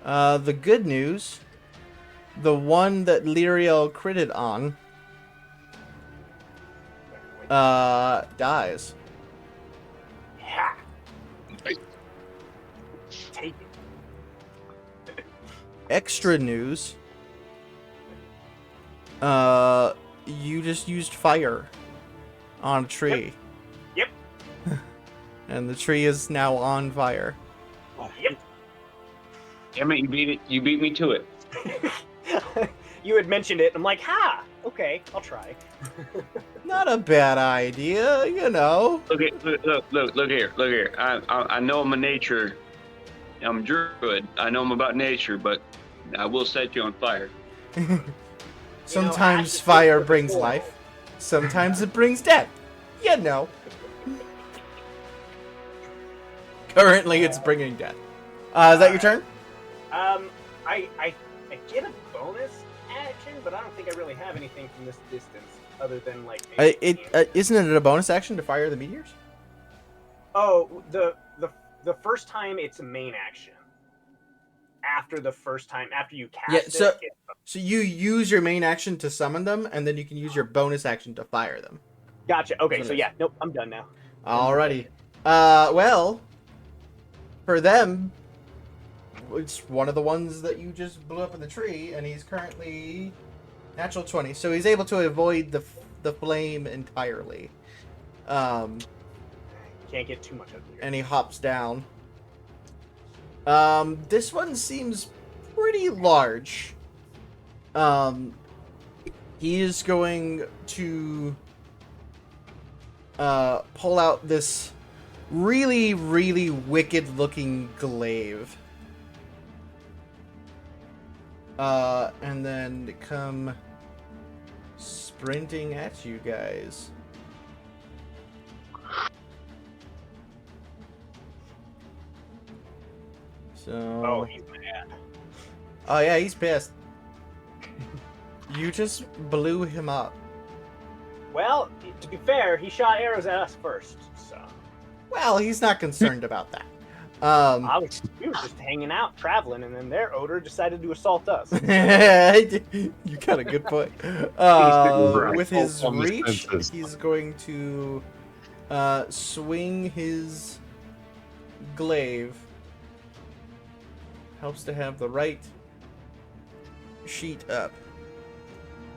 The good news, the one that Lyriel critted on, dies. Yeah. Take it. Extra news, you just used fire on a tree. Yep. And the tree is now on fire. Yep. Damn it, you beat me to it. You had mentioned it. I'm like, ha! Okay, I'll try. Not a bad idea, you know. Look here. I know I'm a nature. I'm druid. I know I'm about nature, but I will set you on fire. Sometimes ashes fire is brings horrible. life. Sometimes it brings death. You know. Currently, it's bringing death. Is that your turn? I get a bonus action, but I don't think I really have anything from this distance other than like. Isn't it a bonus action to fire the meteors? Oh, the first time it's a main action. After the first time, after you cast So you use your main action to summon them, and then you can use your bonus action to fire them. Gotcha. Okay, so yeah, nope, I'm done now. Alrighty. Well, for them, it's one of the ones that you just blew up in the tree, and he's currently natural 20, so he's able to avoid the flame entirely. Can't get too much of it. And he hops down. This one seems pretty large. He is going to pull out this really, really wicked looking glaive. And then come sprinting at you guys. So. Oh, he's mad. Oh yeah, he's pissed. You just blew him up. Well, to be fair, he shot arrows at us first, so. Well, he's not concerned about that. We were just hanging out, traveling, and then their odor decided to assault us. You got a good point. With his On the reach, senses. he's going to swing his glaive. Helps to have the right sheet up.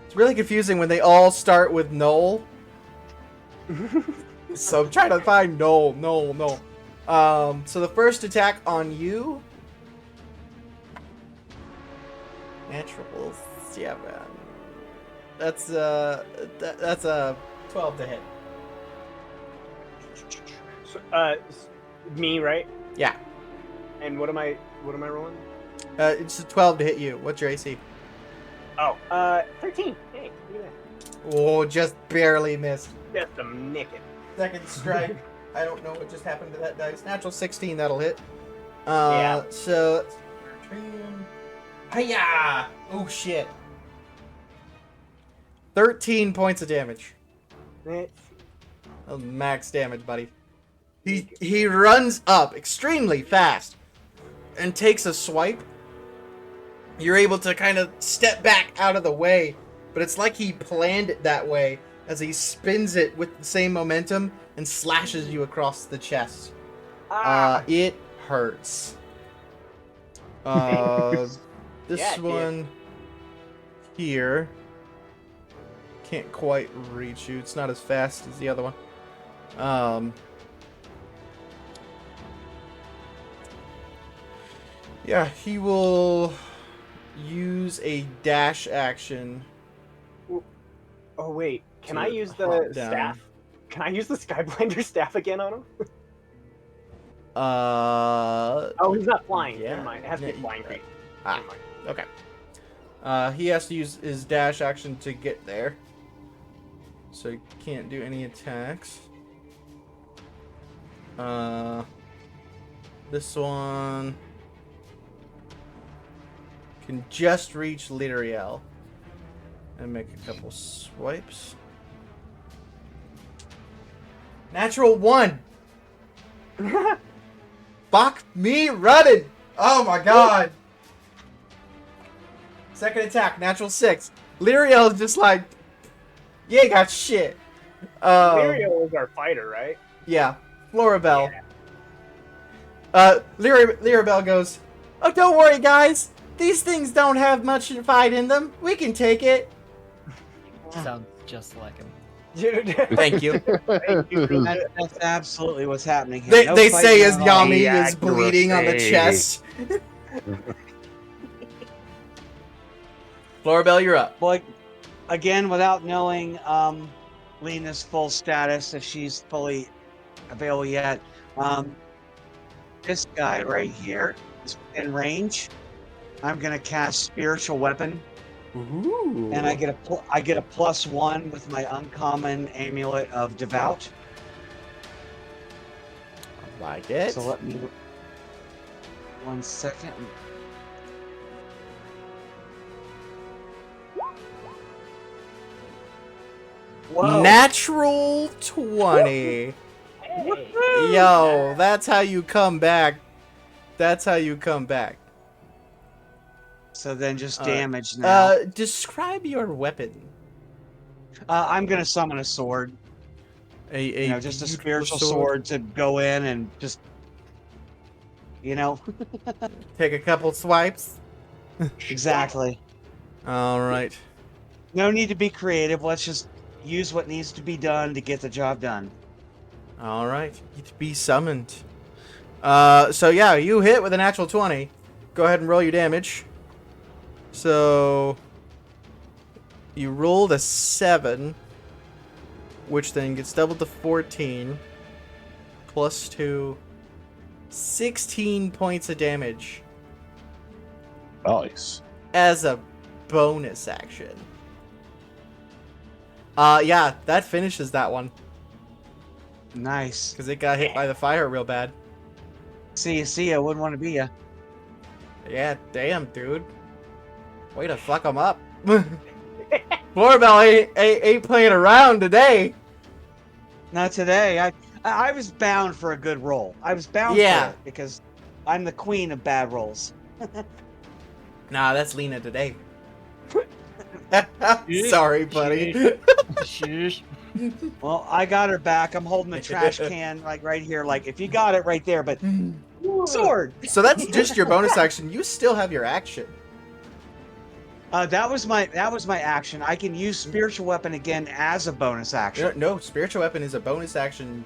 It's really confusing when they all start with Noel. So I'm trying to find Noel. So the first attack on you. Natural 7. That's a 12 to hit. So, me, right? Yeah. And what am I rolling? It's a 12 to hit you. What's your AC? Oh, 13. Hey, look at Oh, just barely missed. that. Just a nicking. Second strike. I don't know what just happened to that dice. Natural 16, that'll hit. Yeah. So, hiya! Oh shit. 13 points of damage. Max damage, buddy. He runs up extremely fast and takes a swipe. You're able to kind of step back out of the way, but it's like he planned it that way as he spins it with the same momentum and slashes you across the chest. It hurts. This Yeah, it did. one here can't quite reach you. It's not as fast as the other one. Yeah, he will use a dash action. Oh wait, can To I use the hop down. staff? Can I use the Skyblinder staff again on him? Oh, he's not flying. yeah. Never mind. It has to be Yeah, flying creature. ah. Never mind. Okay. He has to use his dash action to get there. So he can't do any attacks. This one can just reach Lyriel and make a couple swipes. Natural 1. Fuck me running. Oh my god. Second attack, natural 6. Lyriel is just like, you ain't got shit. Ariel is our fighter, right? Yeah, Florabelle. Lirabelle goes, oh, don't worry, guys. These things don't have much fight in them. We can take it. Sounds just like him. Thank you. That's absolutely what's happening here. They No say fighting as at all. Yami is bleeding on the accuracy. chest. Florabelle, you're up. Well, again, without knowing Lena's full status, if she's fully available yet, this guy right here is in range. I'm gonna cast Spiritual Weapon, Ooh. and I get a +1 with my uncommon Amulet of Devout. I like it. So let me 1 second. Whoa. Natural 20. Hey. Yo, that's how you come back. That's how you come back. So then just damage now. Describe your weapon. I'm gonna summon a sword. Just a beautiful spiritual sword to go in and just, Take a couple swipes. exactly. All right. No need to be creative. Let's just use what needs to be done to get the job done. All right. It be summoned. So yeah, you hit with a natural 20. Go ahead and roll your damage. So you rolled a 7, which then gets doubled to 14, plus 2, 16 points of damage Nice. as a bonus action. Yeah, that finishes that one, Nice. because it got hit by the fire real bad. See ya. Wouldn't want to be ya. Yeah, damn, dude. Way to fuck them up. Florbell ain't playing around today. Not today. I was bound for a good roll. I was bound Yeah. for it because I'm the queen of bad rolls. Nah, that's Lena today. Sorry, buddy. Shush. Well, I got her back. I'm holding the trash can like right here. Like if you got it right there, but sword. So that's just your bonus action. You still have your action. That was my action. I can use spiritual weapon again as a bonus action. No, spiritual weapon is a bonus action.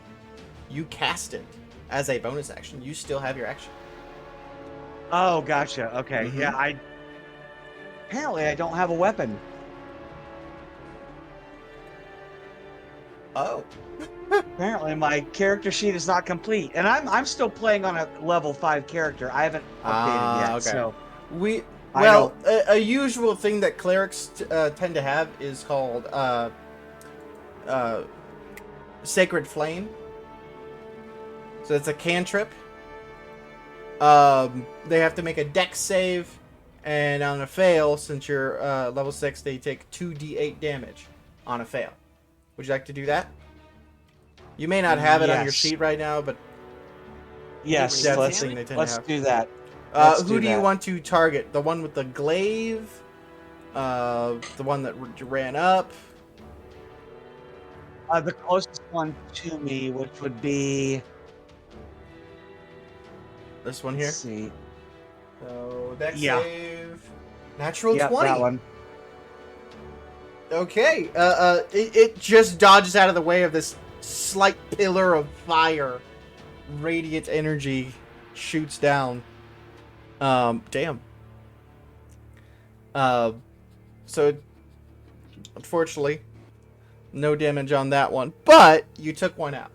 You cast it as a bonus action. You still have your action. Oh, gotcha. Okay. Mhm. Yeah, apparently I don't have a weapon. Oh. Apparently my character sheet is not complete, and I'm still playing on a level 5 character. I haven't updated yet. Okay. So A usual thing that clerics tend to have is called Sacred Flame. So it's a cantrip. They have to make a dex save, and on a fail, since you're level 6, they take 2d8 damage on a fail. Would you like to do that? You may not have it on your Yes. sheet right now, but yes, that's the let's thing they tend to let's have. do that. Let's Who do you that. want to target? The one with the glaive? The one that ran up? The closest one to me, which would be This one here? let's see. So, dex Yeah. save. Natural Yep, 20. that one. Okay. It just dodges out of the way of this slight pillar of fire. Radiant energy shoots down. Damn. So, unfortunately, no damage on that one. But you took one out.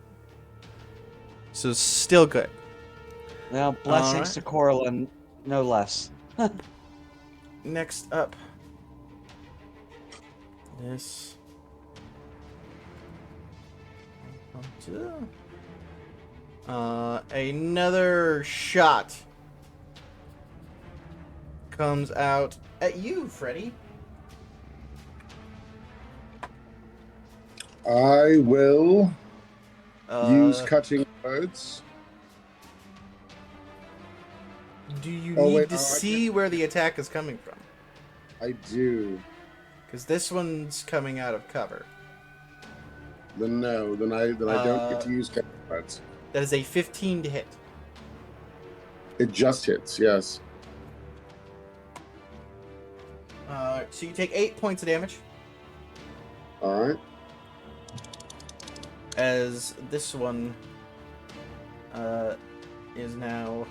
So, still good. Well, blessings to Corlin, no less. Next up. This. Another shot comes out at you, Freddy. I will use Uh, cutting words. do you Oh, need wait, to I see where the attack is coming from? I do. Because this one's coming out of cover. Then no. Then I don't get to use cutting words. That is a 15 to hit. It just hits. Yes. So you take 8 points of damage. All right. As this one is now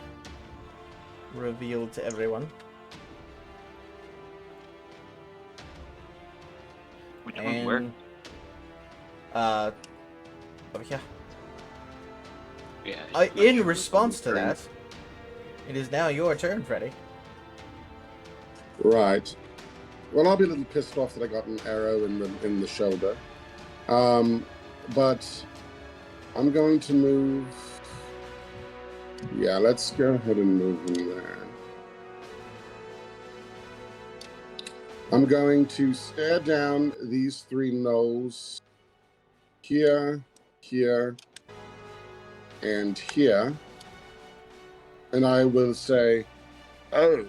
revealed to everyone. Which one's where? Oh yeah. Yeah. In response to that, it is now your turn, Freddy. Right. Well, I'll be a little pissed off that I got an arrow in the shoulder. But I'm going to move. Yeah, let's go ahead and move in there. I'm going to stare down these 3 gnolls here, here, and here. And I will say, "Oh,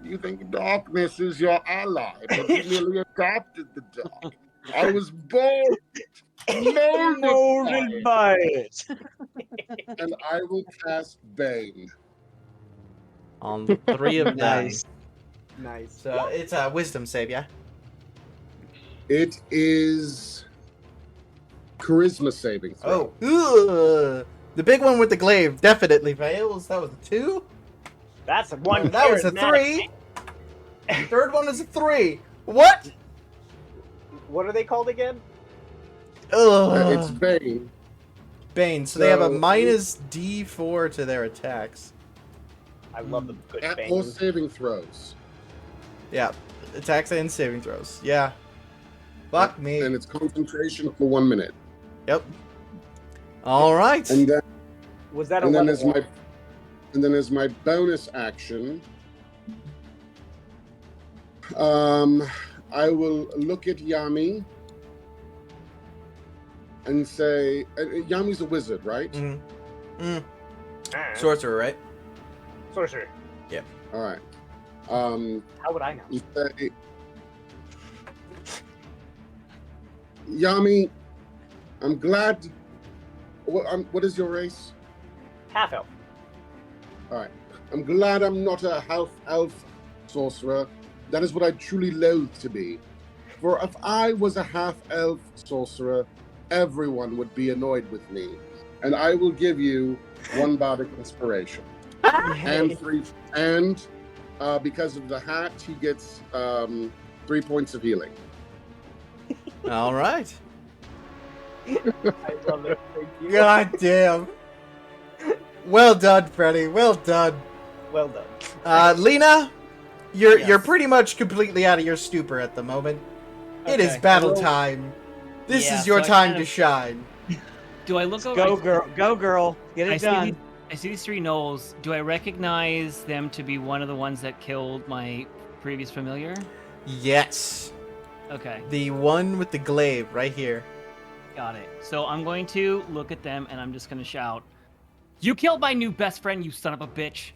you think darkness is your ally, but you merely adopted the dark. I was born molded by it." And I will cast Bane. On the 3 of them. Nice. Nice. So it's a wisdom save, yeah? It is charisma saving throw. Oh. The big one with the glaive definitely fails. That was a 2. That's a 1. That was a charismatic. 3. Third one is a 3. What? What are they called again? It's Ugh. Bane. Bane. So they have a So- minus D4 to their attacks. I love the good At Bane. all saving throws. Yeah, attacks and saving throws. Yeah. Fuck me. And it's concentration for 1 minute. Yep. All right. And then Was that a and then 1? as my bonus action, I will look at Yami and say, Yami's a wizard, right? Sorcerer, right? Sorcerer. All right. How would I know? You say, Yami, I'm glad. What is your race? Half elf. All right. I'm glad I'm not a half elf sorcerer. That is what I truly loathe to be. For if I was a half elf sorcerer, everyone would be annoyed with me. And I will give you 1 bardic inspiration. And because of the hat, he gets 3 points of healing. All right. I love it. Thank you. God damn. Well done, Freddy. Well done. Well done. Lena, you're Yes. pretty much completely out of your stupor at the moment. It is Okay. battle Well- time. This Yeah, is your so I time kind to of- shine. Do I look over? Go girl, go girl, get I it see, done. these, I see these 3 gnolls. Do I recognize them to be one of the ones that killed my previous familiar? Yes. Okay, The one with the glaive right here. got it. So I'm going to look at them and I'm just going to shout, "You killed my new best friend, you son of a bitch!"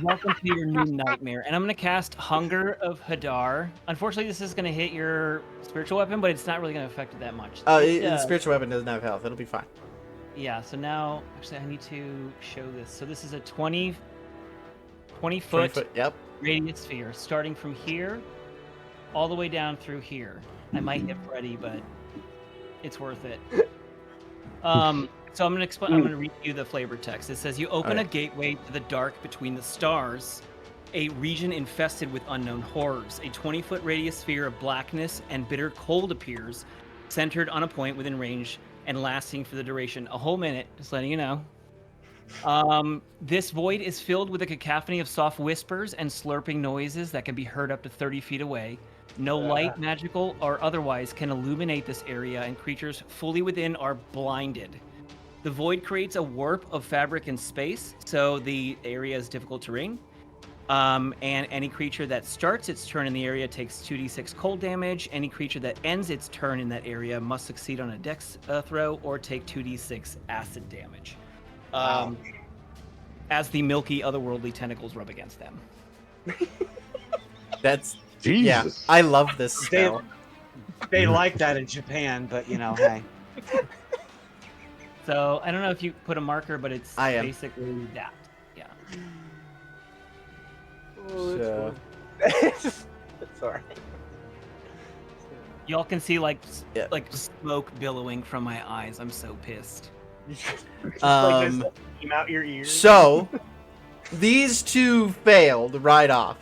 Welcome to your new nightmare. And I'm going to cast Hunger of Hadar. Unfortunately, this is going to hit your spiritual weapon, but it's not really going to affect it that much. The spiritual weapon doesn't have health. It'll be fine. Yeah, so now, actually, I need to show this. So this is a 20 20 foot foot. Yep. radius sphere, starting from here all the way down through here. I might hit Freddy, but it's worth it. So I'm gonna read you the flavor text. It says, "You open a Alright. gateway to the dark between the stars, a region infested with unknown horrors. A 20-foot radius sphere of blackness and bitter cold appears, centered on a point within range and lasting for the duration a whole minute." Just letting you know. This void is filled with a cacophony of soft whispers and slurping noises that can be heard up to 30 feet away. No light, magical or otherwise, can illuminate this area, and creatures fully within are blinded. The void creates a warp of fabric in space, so the area is difficult terrain. And any creature that starts its turn in the area takes 2d6 cold damage. Any creature that ends its turn in that area must succeed on a dex throw or take 2d6 acid damage. As the milky, otherworldly tentacles rub against them. That's Jesus. yeah. I love this spell. They like that in Japan, but hey. So I don't know if you put a marker, but it's I am. basically that. Yeah. So- Sorry. Y'all can see like Yeah. like smoke billowing from my eyes. I'm so pissed. Like there's Um, steam out your ears. So, these 2 failed right off.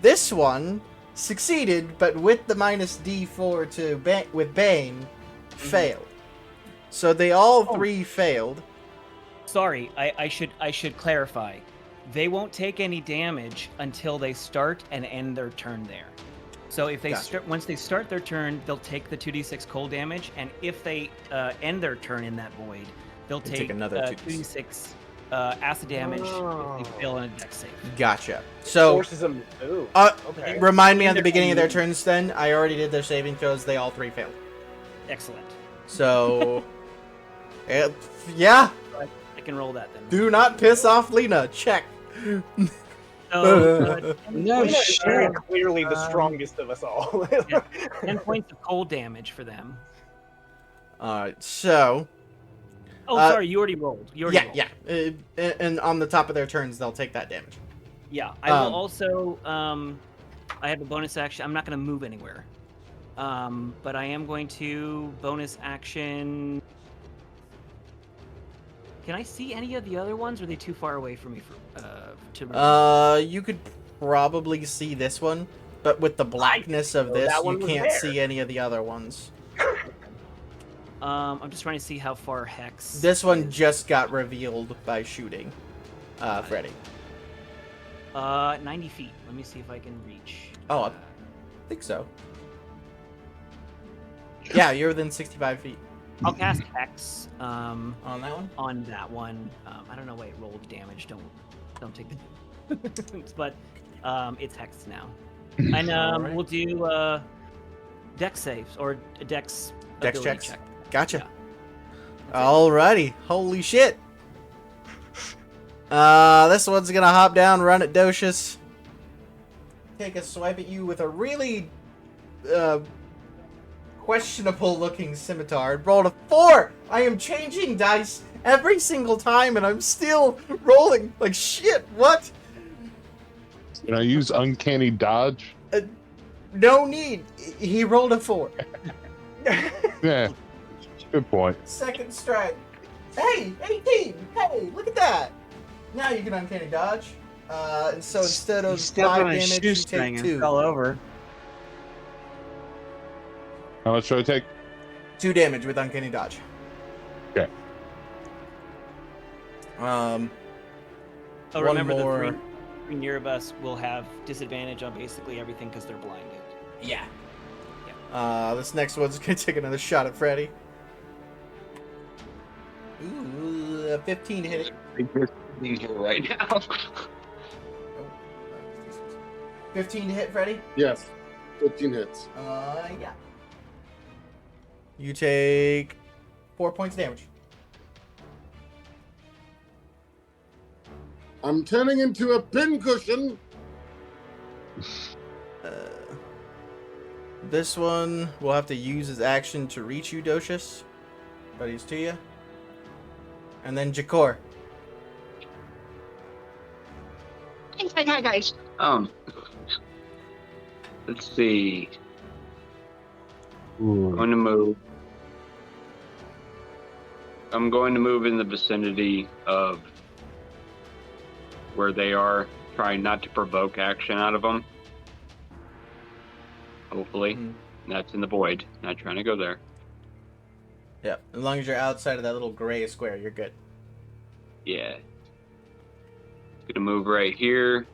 This one succeeded, but with the minus D4 to with Bane, failed. So they all 3 failed. Sorry, I should clarify. They won't take any damage until they start and end their turn there. So if they Gotcha. once they start their turn, they'll take the 2d6 cold damage, and if they end their turn in that void, they'll They take take another 2d6 acid damage if they fail on a dex save. Gotcha. So, Forces them to move. Okay. remind me on the beginning of their turns then. I already did their saving throws. They all 3 failed. Excellent. So, yeah. I can roll that then. Do not piss off Lena. Check. So, No Lena is very shit. clearly the strongest of us all. 10 points of cold damage for them. Alright, so. Oh, sorry, you already rolled. You already Yeah, rolled. yeah. And on the top of their turns, they'll take that damage. Yeah, I will also. I have a bonus action. I'm not going to move anywhere, but I am going to bonus action Can I see any of the other ones? Or are they too far away from me to? You could probably see this one, but with the blackness of So this, that you one was can't there. see any of the other ones. I'm just trying to see how far Hex. This one is. just got revealed by shooting, Freddy. 90 feet. Let me see if I can reach. Oh, I think so. Yeah, you're within 65 feet. I'll cast Hex. On that one? On that one. I don't know why it rolled damage. Don't take the. But it's Hex now. And Alright. we'll do Dex saves or Dex ability checks. check. Gotcha. Alrighty. Holy shit. This one's gonna hop down, run at Docious. Take a swipe at you with a really questionable looking scimitar. Rolled a 4! I am changing dice every single time and I'm still rolling like shit. What? Can I use uncanny dodge? No need. He rolled a 4. Yeah, good point. Second strike. Hey, 18! Hey, look at that! Now you can uncanny dodge. And so instead He of stepped 5 on a damage, you shoestring take and 2. fell over. How much should I take? 2 damage with uncanny dodge. Okay. Oh, One remember more. the three near of us will have disadvantage on basically everything because they're blinded. Yeah. This next one's gonna take another shot at Freddy. Ooh, 15 to hit it. These are right now. 15 to hit Freddy. Yes. 15 hits. Yeah. You take 4 points of damage. I'm turning into a pincushion. This one will have to use his action to reach you, Docious. But he's to you. And then Jakor. Hi guys. Let's see. I'm going to move. I'm going to move in the vicinity of where they are, trying not to provoke action out of them. Hopefully. Mhm. That's in the void. Not trying to go there. Yeah, as long as you're outside of that little gray square, you're good. Yeah. Gonna move right here.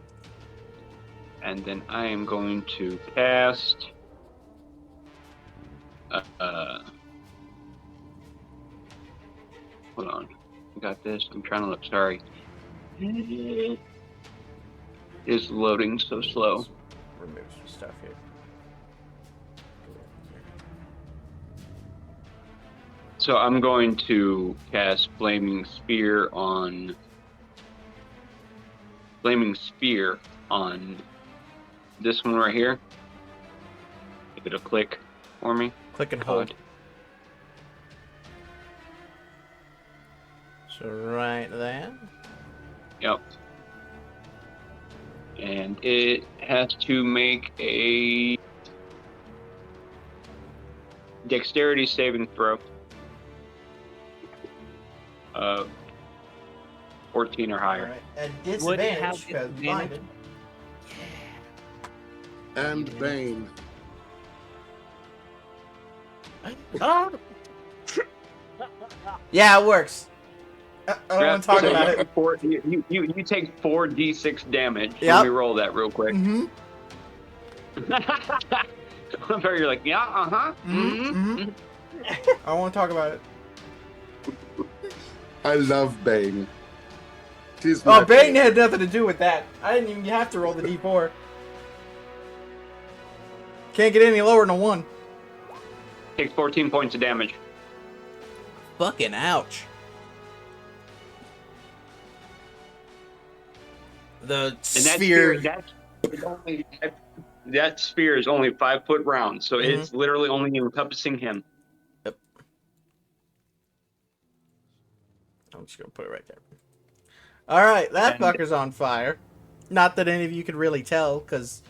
And then I am going to cast hold on. I got this. I'm trying to look, sorry. It's loading so slow. Remove some stuff here. So I'm going to cast Flaming Spear on this one right here. Give it a click for me. Click and hold. So right there. Yep. And it has to make a dexterity saving throw. 14 or higher. Alright. At Would it have disadvantage, because disadvantage? blinded. And Bane. Ah! Yeah, it works. I don't want to talk So about you it. take you take 4d6 damage. Yep. Let me roll that real quick. Mm-hmm. I'm sure you're like, yeah, uh-huh. Mhm, I don't want to talk about it. I love Bane. She's my Oh, Bane favorite. had nothing to do with that. I didn't even have to roll the d4. Can't get any lower than a 1. Takes 14 points of damage. Fucking ouch. The And sphere. That spear is only 5 foot round, so Mhm. it's literally only encompassing him. I'm just gonna put it right there. Alright, that And- fucker's on fire. Not that any of you could really tell, because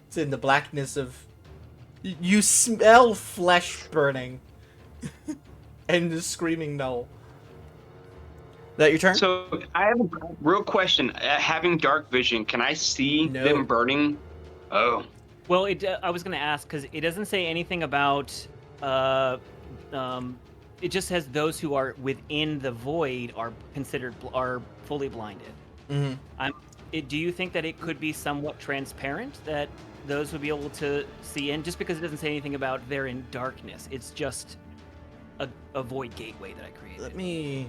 it's in the blackness of... You smell flesh burning. And the screaming Null. That your turn? So I have a real question. Having dark vision, can I see No. them burning? Oh, Well, I was going to ask because it doesn't say anything about. It just says those who are within the void are are fully blinded. Mm-hmm. Do you think that it could be somewhat transparent that those would be able to see in? Just because it doesn't say anything about they're in darkness, it's just a void gateway that I created. Let me...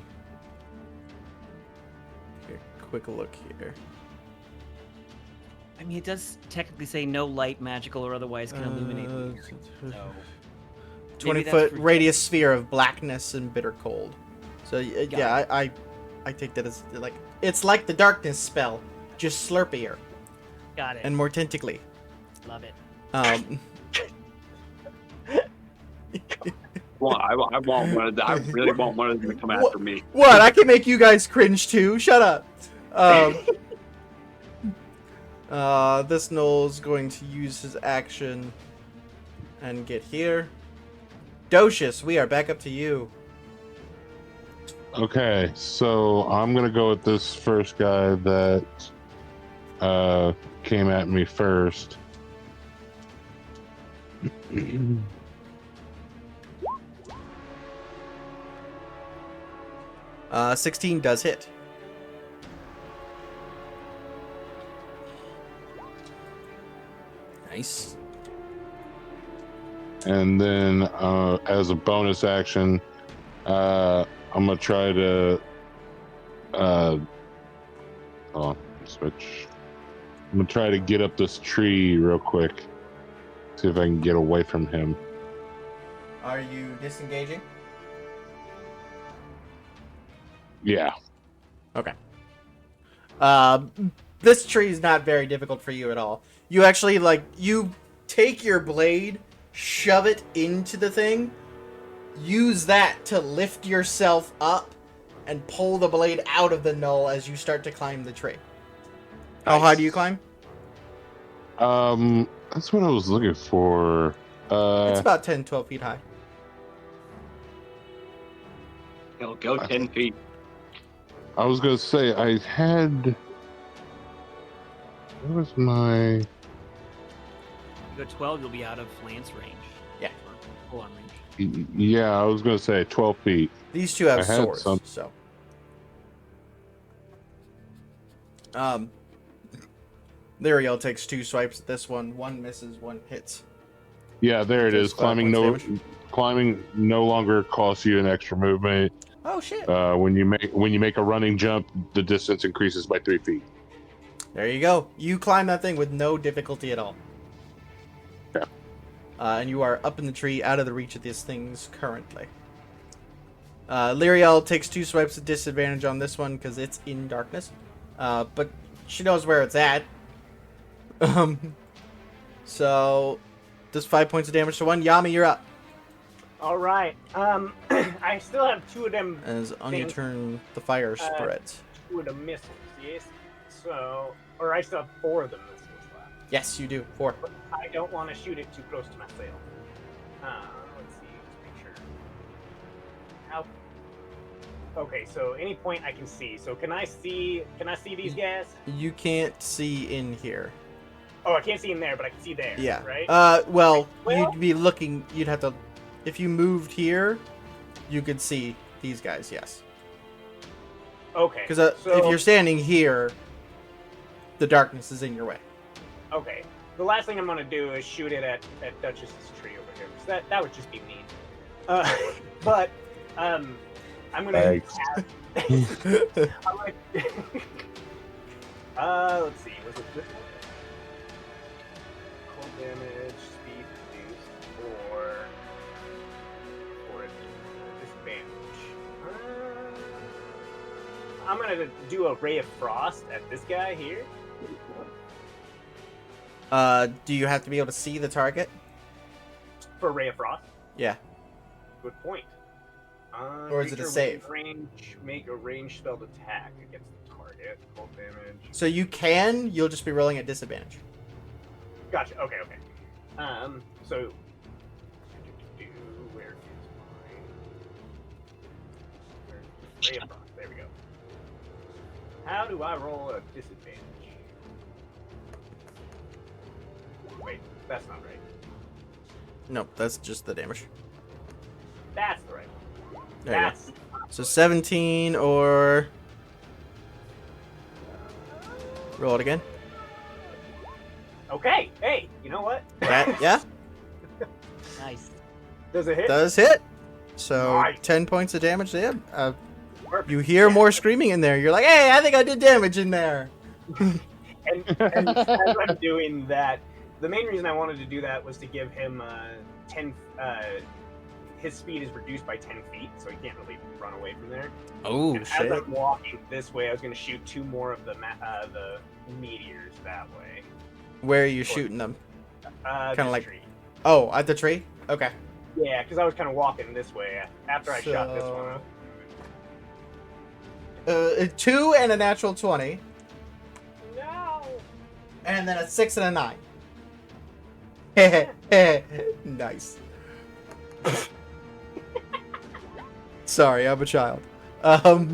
Here, quick look here. I mean, it does technically say no light, magical or otherwise, can illuminate. So 20-foot radius sphere of blackness and bitter cold. So yeah, I take that as like it's like the darkness spell, just slurpier Got it. and more tentacly. Love it. well, I want one of them. I really want one of them to come after me. What? I can make you guys cringe too. Shut up. This Knoll's going to use his action and get here. Docius, we are back up to you. Okay, so I'm gonna go with this first guy that came at me first. 16 does hit. Nice. And then as a bonus action, I'm gonna try to switch. I'm gonna try to get up this tree real quick. See if I can get away from him. Are you disengaging? Yeah. Okay. This tree is not very difficult for you at all. You actually, you take your blade, shove it into the thing, use that to lift yourself up, and pull the blade out of the Gnoll as you start to climb the tree. How high do you climb? That's what I was looking for. It's about 10, 12 feet high. Go 10 feet. I was gonna say I had. What was my? You go 12, you'll be out of lance range. Yeah. Full on range. Yeah, I was gonna say 12 feet. These two have I had swords, some. so. Lyriel takes 2 swipes at this one. 1 misses, 1 hits. Yeah, there it Takes is. 5 points damage. Climbing no longer costs you an extra movement. Oh shit! When you make a running jump, the distance increases by 3 feet. There you go. You climb that thing with no difficulty at all. Yeah. And you are up in the tree, out of the reach of these things currently. Lyriel takes 2 swipes at disadvantage on this one because it's in darkness. But she knows where it's at. So, does 5 points of damage to 1. Yami, you're up. All right. I still have 2 of them. As on your turn, the fire spreads. 2 of the missiles. Yes. So, or I still have 4 of the missiles left. Yes, you do. 4. But I don't want to shoot it too close to my sail. Let's see. Let's make sure. How? Okay. So any point I can see. So can I see? Can I see these guys? You can't see in here. Oh, I can't see in there, but I can see there. Yeah. Right. Well, Well- you'd be looking. You'd have to. If you moved here, you could see these guys. Yes. Okay. Because if you're standing here, the darkness is in your way. Okay. The last thing I'm gonna do is shoot it at Duchess's tree over here. So that would just be mean. But I'm gonna. I'm like, let's see. Was it this one? Cold damage, speed reduced, or disadvantage. I'm gonna do a ray of frost at this guy here. Do you have to be able to see the target? For ray of frost. Yeah. Good point. Or is it a save? Make a range spell attack against the target. Cold damage. So you can. You'll just be rolling at disadvantage. Gotcha. Okay. So. Where is my? Ray of frost. There we go. How do I roll at a disadvantage? Wait, that's not right. Nope, that's just the damage. That's the right one. There you go. That's So 17 or... Roll it again. okay. Hey, you know what? That, yeah, Nice. Does it hit? does hit. So Nice. 10 points of damage to him. Perfect. You hear Yeah. more screaming in there. You're like, hey, I think I did damage in there. And as I'm doing that, the main reason I wanted to do that was to give him 10. His speed is reduced by 10 feet, so he can't really run away from there. Oh, And as I'm walking this way, I was going to shoot 2 more of the meteors that way. Where are you shooting them? Kinda Kinda like- Oh, at the tree? Okay. Yeah, because I was kind of walking this way after I shot this one. A 2 and a natural 20. No. And then a 6 and a 9. Nice. Sorry, I'm a child. Oh,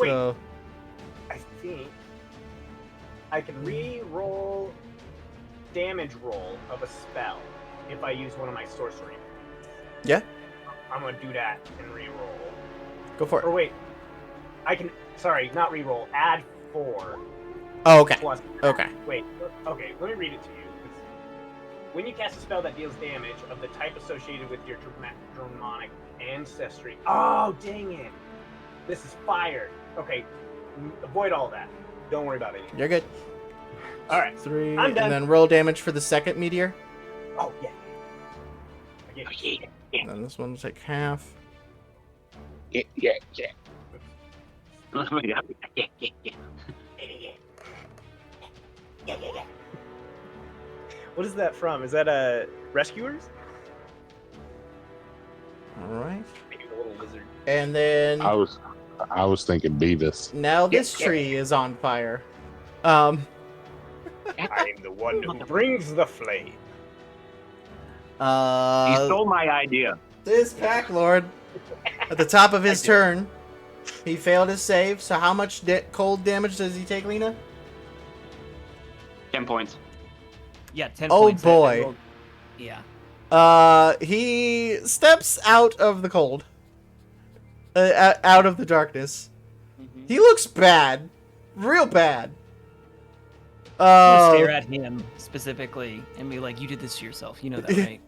wait. So, I think I can re-roll damage roll of a spell if I use one of my sorcery. Yeah. I'm gonna do that and re-roll. go for Or it. wait, I can. Sorry, not re-roll. Add 4 Oh, okay. plus. Okay. Wait. Okay, let me read it to you. When you cast a spell that deals damage of the type associated with your demonic ancestry. Oh, dang it! This is fire. Okay, avoid all that. Don't worry about it. You're good. All right. 3, I'm done. and then roll damage for the second meteor. Oh yeah. Okay. And then this one will take half. What is that from? Is that Rescuers? Alright. Maybe the little lizard. And then I was thinking Beavis. now this tree is on fire. I'm the one who brings the flame. He Uh, stole my idea. this pack lord at the top of his turn, he failed his save. So how much cold damage does he take, Lena? 10 points. Yeah, 10 Oh, points. boy. Yeah. He steps out of the cold, out of the darkness. He looks bad, real bad. I'm gonna stare at him specifically and be like, "You did this to yourself. You know that, right?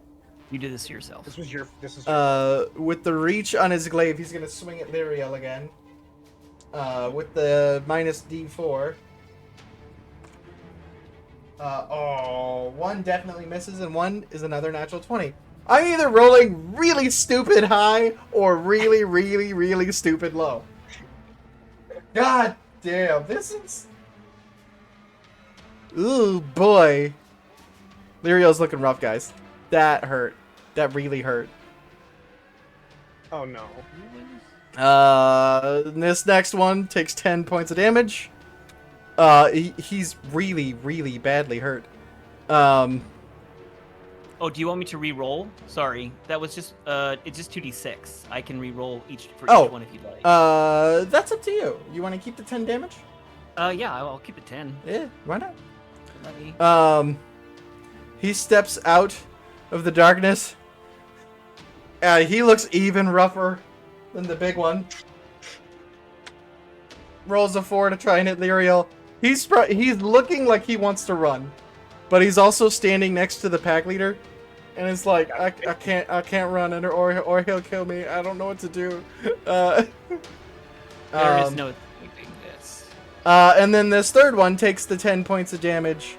You did this to yourself." This is your. With the reach on his glaive, he's gonna swing at Lyriel again. With the minus D4. One definitely misses, and one is another natural 20. I'm either rolling really stupid high or really, really, really stupid low. God damn, this is... Ooh, boy. Lyriel's looking rough, guys. That hurt. That really hurt. Oh no. This next one takes 10 points of damage. He's really, really badly hurt. Oh, do you want me to re-roll? Sorry, that was just it's just 2d6. I can re-roll each for each one if you'd like. That's up to you. You want to keep the 10 damage? Yeah, I'll keep it 10. Yeah, why not? Let me... He steps out of the darkness. He looks even rougher than the big one. Rolls a 4 to try and hit Lyriel. He's looking like he wants to run, but he's also standing next to the pack leader, and it's like I can't run, or he'll kill me. I don't know what to do. There is no escaping this. And then this third one takes the 10 points of damage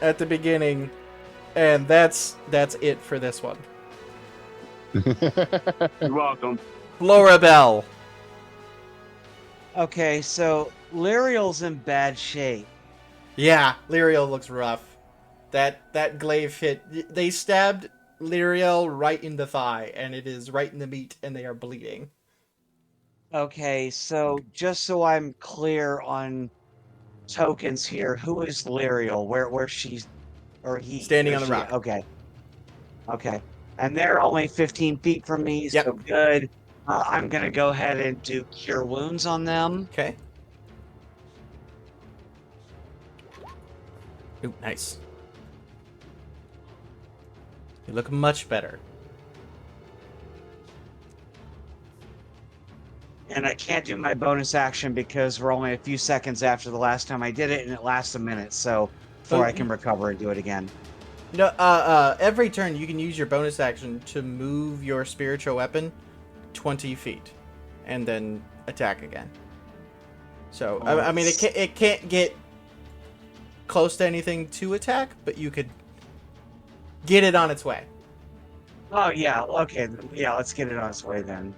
at the beginning, and that's it for this one. You're welcome. Florabelle. Okay, so Lyriel's in bad shape. Yeah, Lyriel looks rough. That glaive hit. They stabbed Lyriel right in the thigh, and it is right in the meat, and they are bleeding. Okay, so just so I'm clear on tokens here, who is Lyriel? Where she's or he Standing where's on the she- rock. Okay. Okay. And they're only 15 feet from me, Yep. so good. I'm gonna go ahead and do cure wounds on them. Okay. Ooh, nice. You look much better. And I can't do my bonus action because we're only a few seconds after the last time I did it, and it lasts a minute, so before I can recover and do it again. You know, every turn you can use your bonus action to move your spiritual weapon 20 feet, and then attack again. So, I mean, it can't get close to anything to attack, but you could get it on its way. Oh, yeah, okay. Yeah, let's get it on its way then.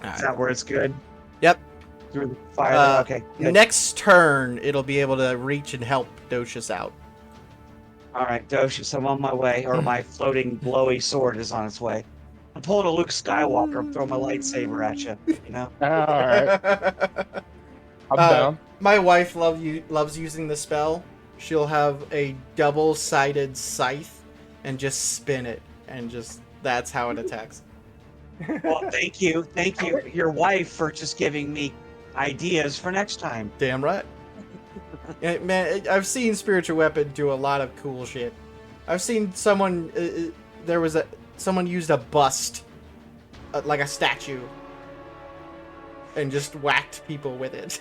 Is that where it's good? Yep. Through the fire? Okay. Good. Next turn, it'll be able to reach and help Docius out. All right, Docius, I'm on my way, or my floating blowy sword is on its way. I'm pulling a Luke Skywalker and throw my lightsaber at you, you know? All right. I'm down. My wife loves using the spell. She'll have a double-sided scythe and just spin it, and just that's how it attacks. Well, thank you, your wife, for just giving me ideas for next time. Damn right. Yeah, man, I've seen Spiritual Weapon do a lot of cool shit. I've seen someone, someone used a bust, like a statue, and just whacked people with it.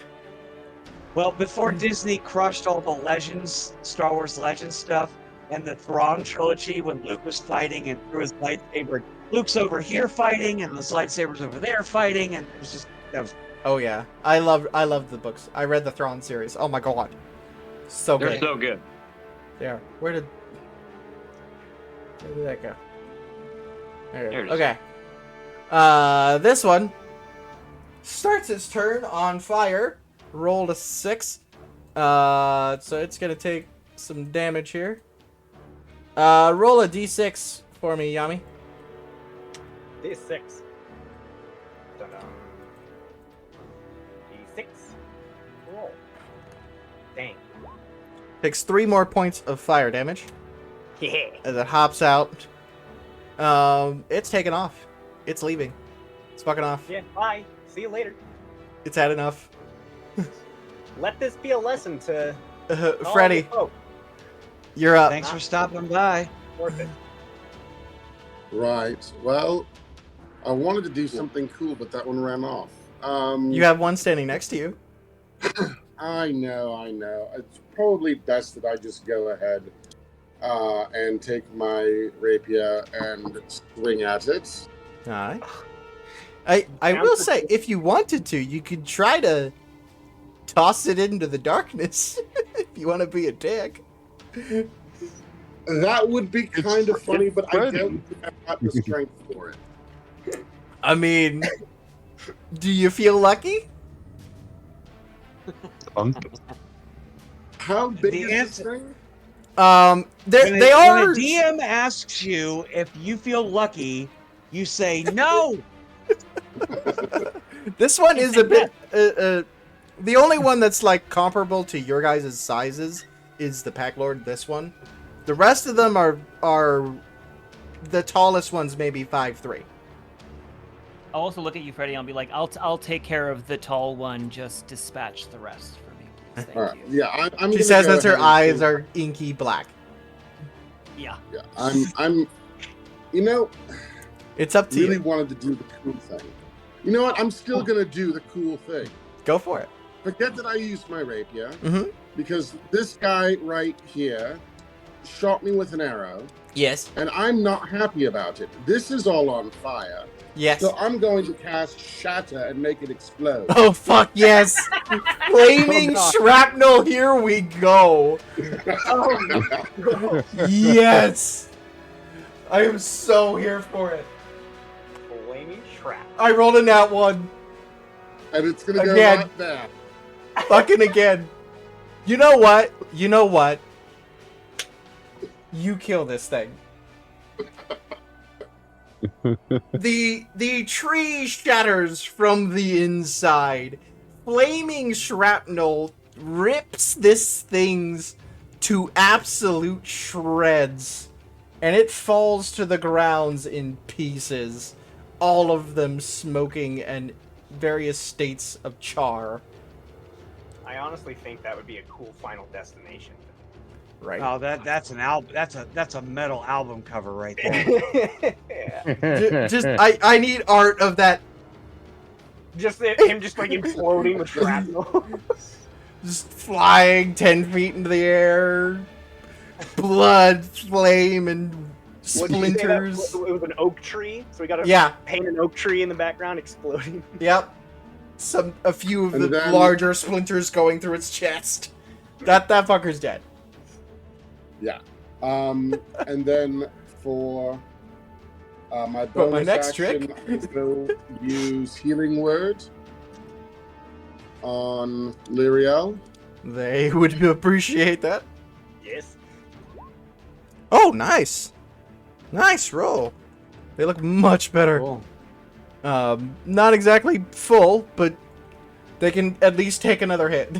Well, before Disney crushed all the Legends, Star Wars Legends stuff, and the Thrawn trilogy, when Luke was fighting and threw his lightsaber, Luke's over here fighting, and his lightsaber's over there fighting, and it was just, that was... Oh yeah, I love the books. I read the Thrawn series. Oh my god, so They're good. so good. There. Where did that go? There There it it is. is. Okay. This one starts its turn on fire. Rolled a 6. So it's gonna take some damage here. Roll a d6 for me, Yami. D6. Ta-da. D6. Roll. Dang. Takes 3 more points of fire damage Yeah. as it hops out. It's taking off. It's leaving. It's fucking off. Yeah. Bye. See you later. It's had enough. Let this be a lesson to all Freddy, you folk. you're up. Thanks for stopping by. Worth it. Right. Well, I wanted to do something cool, but that one ran off. You have one standing next to you. I know. It's probably best that I just go ahead and take my rapier and swing at it. Alright. I will say, if you wanted to, you could try to toss it into the darkness if you want to be a dick. That would be kind of funny, but I Freddy. don't think I've got the strength for it. I mean, do you feel lucky? How big The is this answer- thing? They When are. a DM asks you if you feel lucky, you say no. This one is a bit. The only one that's like comparable to your guys' sizes is the Pack Lord. This one, the rest of them are the tallest one's maybe 5'3". I'll also look at you, Freddy, and I'll be like, I'll take care of the tall one. Just dispatch the rest for me, please. Thank All right. you. Yeah, I'm She gonna says go that her ahead and eyes do- are inky black. Yeah. Yeah, I'm. You know, It's up to really you. wanted to do the cool thing. You know what? I'm still gonna do the cool thing. Go for it. Forget that I used my rapier, Mhm. because this guy right here shot me with an arrow, Yes. and I'm not happy about it. This is all on fire, Yes. so I'm going to cast Shatter and make it explode. Oh fuck yes! Flaming Oh, God. shrapnel, here we go! Yes! I am so here for it. Flaming trap. I rolled a nat 1. And it's gonna go Again. right there. Fucking again. You know what? You kill this thing. The tree shatters from the inside. Flaming shrapnel rips this thing's to absolute shreds. And it falls to the grounds in pieces. All of them smoking and various states of char. I honestly think that would be a cool final destination. right? Oh, that's an album. That's a metal album cover right there. Yeah. Just I need art of that. Just him just like imploding with shrapnel. Just flying 10 feet into the air, blood, flame, and What did you say that splinters. It was an oak tree, so we got to Yeah, paint an oak tree in the background exploding. yep. A few of And the then- larger splinters going through its chest. That fucker's dead. And then for my But bonus my next action, trick- I will use Healing Word on Lyriel. They would appreciate that. Yes. Oh, nice. Nice roll. They look much better. Cool. Not exactly full, but they can at least take another hit.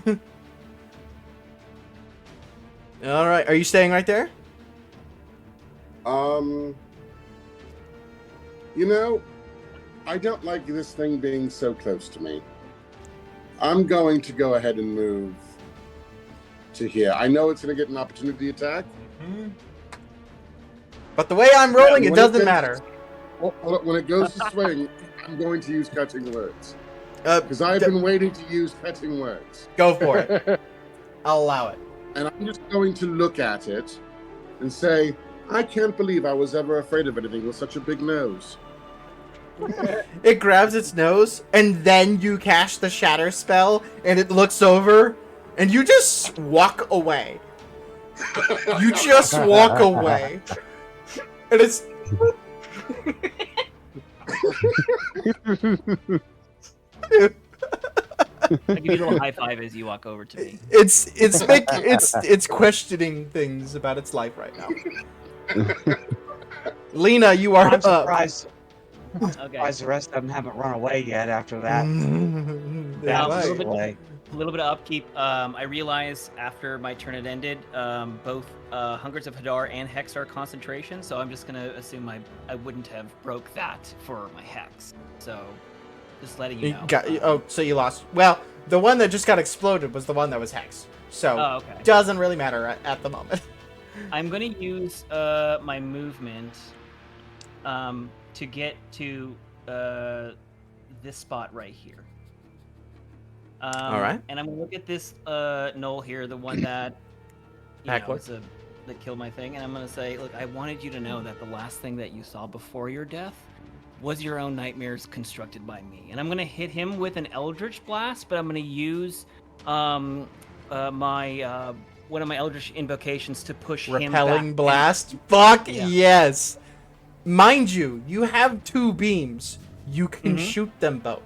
All right, are you staying right there? You know, I don't like this thing being so close to me. I'm going to go ahead and move to here. I know it's going to get an opportunity attack. But the way I'm rolling, it When doesn't goes- matter. When it goes to swing, I'm going to use Cutting Words. Uh, Because I've been waiting to use Cutting Words. go for it. I'll allow it. And I'm just going to look at it and say, I can't believe I was ever afraid of anything with such a big nose. It grabs its nose, and then you cast the shatter spell, and it looks over, and you just walk away. You just walk away. And it's I give you a little high five as you walk over to me. it's questioning things about its life right now. Lena, you are I'm up. surprised. Okay. Surprised the rest of them haven't run away yet after that. They That might. little bit- way. A little bit of upkeep. I realized after my turn had ended, both Hungers of Hadar and Hex are concentration, so I'm just gonna assume I wouldn't have broke that for my Hex. So, just letting you know. So you lost. Well, the one that just got exploded was the one that was Hex. So Oh, okay. doesn't really matter at the moment. I'm gonna use my movement to get to this spot right here. All right. And I'm gonna look at this knoll here, the one that Backward. that killed my thing, and I'm gonna say, look, I wanted you to know that the last thing that you saw before your death was your own nightmares constructed by me. And I'm gonna hit him with an Eldritch Blast, but I'm gonna use my one of my Eldritch invocations to push him Repelling back. blast. Fuck Yeah. yes. Mind you, you have 2 beams. You can Mhm. shoot them both.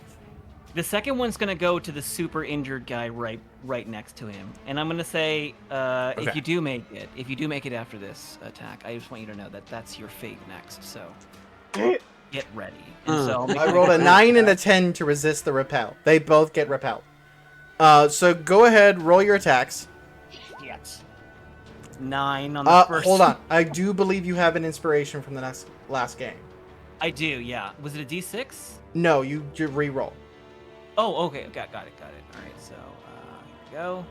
The second one's gonna go to the super injured guy right next to him, and I'm gonna say, if Okay. you do make it after this attack, I just want you to know that that's your fate next. So get ready. And so I'll make I my rolled a first 9 and a attack. 10 to resist the repel. They both get repelled. So go ahead, roll your attacks. Yes. 9 on the first. Hold on. I do believe you have an inspiration from the last game. I do. Yeah. Was it a D6? No, you re-roll. Oh, okay. Got it. All right. So here we go.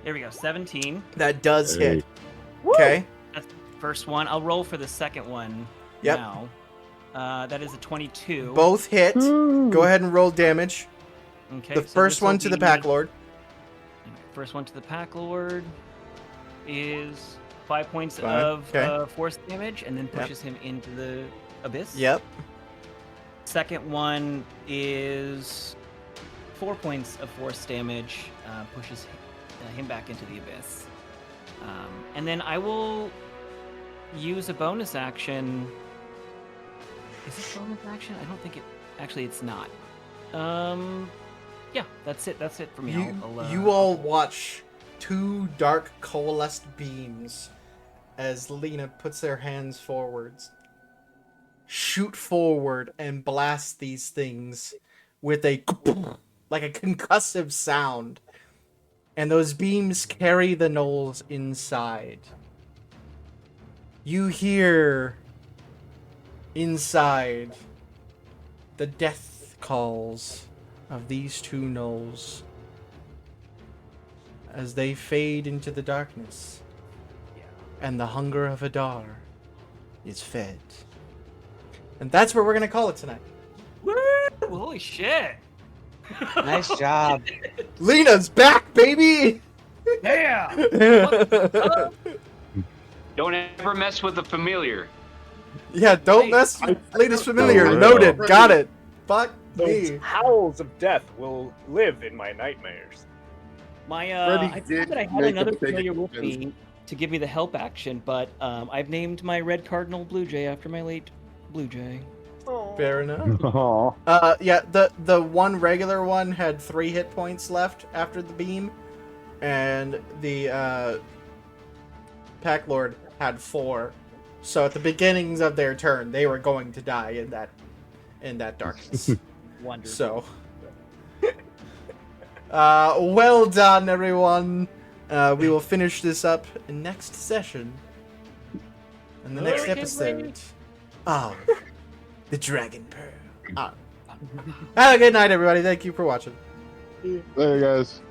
There we go. 17. That does Hey. hit. Okay. That's the first one. I'll roll for the second one Yep. now. That is a 22. Both hit. Go ahead and roll damage. Okay. The so first this'll one to the be- Pack Lord. First one to the Pack Lord is 5 points 5, of okay. force damage, and then pushes him into the abyss. Yep. Second one is 4 points of force damage, pushes him back into the abyss. And then I will use a bonus action. Is this bonus action? I don't think it. Actually, it's not. Yeah, that's it. That's it for me. You all watch 2 dark coalesced beams as Lena puts their hands forwards, shoot forward and blast these things with a like a concussive sound, and those beams carry the gnolls inside. You hear inside the death calls of these 2 gnolls as they fade into the darkness, and the hunger of Adar is fed. And that's where we're gonna call it tonight. Woo! Holy shit! Nice job. Lena's back, baby! Yeah! Don't ever mess with the familiar. Yeah, don't Wait, mess with Lena's familiar. For Noted. real. Got it. Fuck Those me. howls of death will live in my nightmares. My Freddie I did thought that I had make a another big familiar with appearance. me to give me the help action, but I've named my red cardinal Blue Jay after my late Blue Jay. Fair enough. Aw. Yeah, the one regular one had 3 hit points left after the beam, and the Pack Lord had 4. So at the beginnings of their turn, they were going to die in that darkness. Wonderful. So, well done, everyone. We will finish this up in next session, in the next Very good, episode of the Dragon Pearl. Have a good night, everybody. Thank you for watching. There, guys.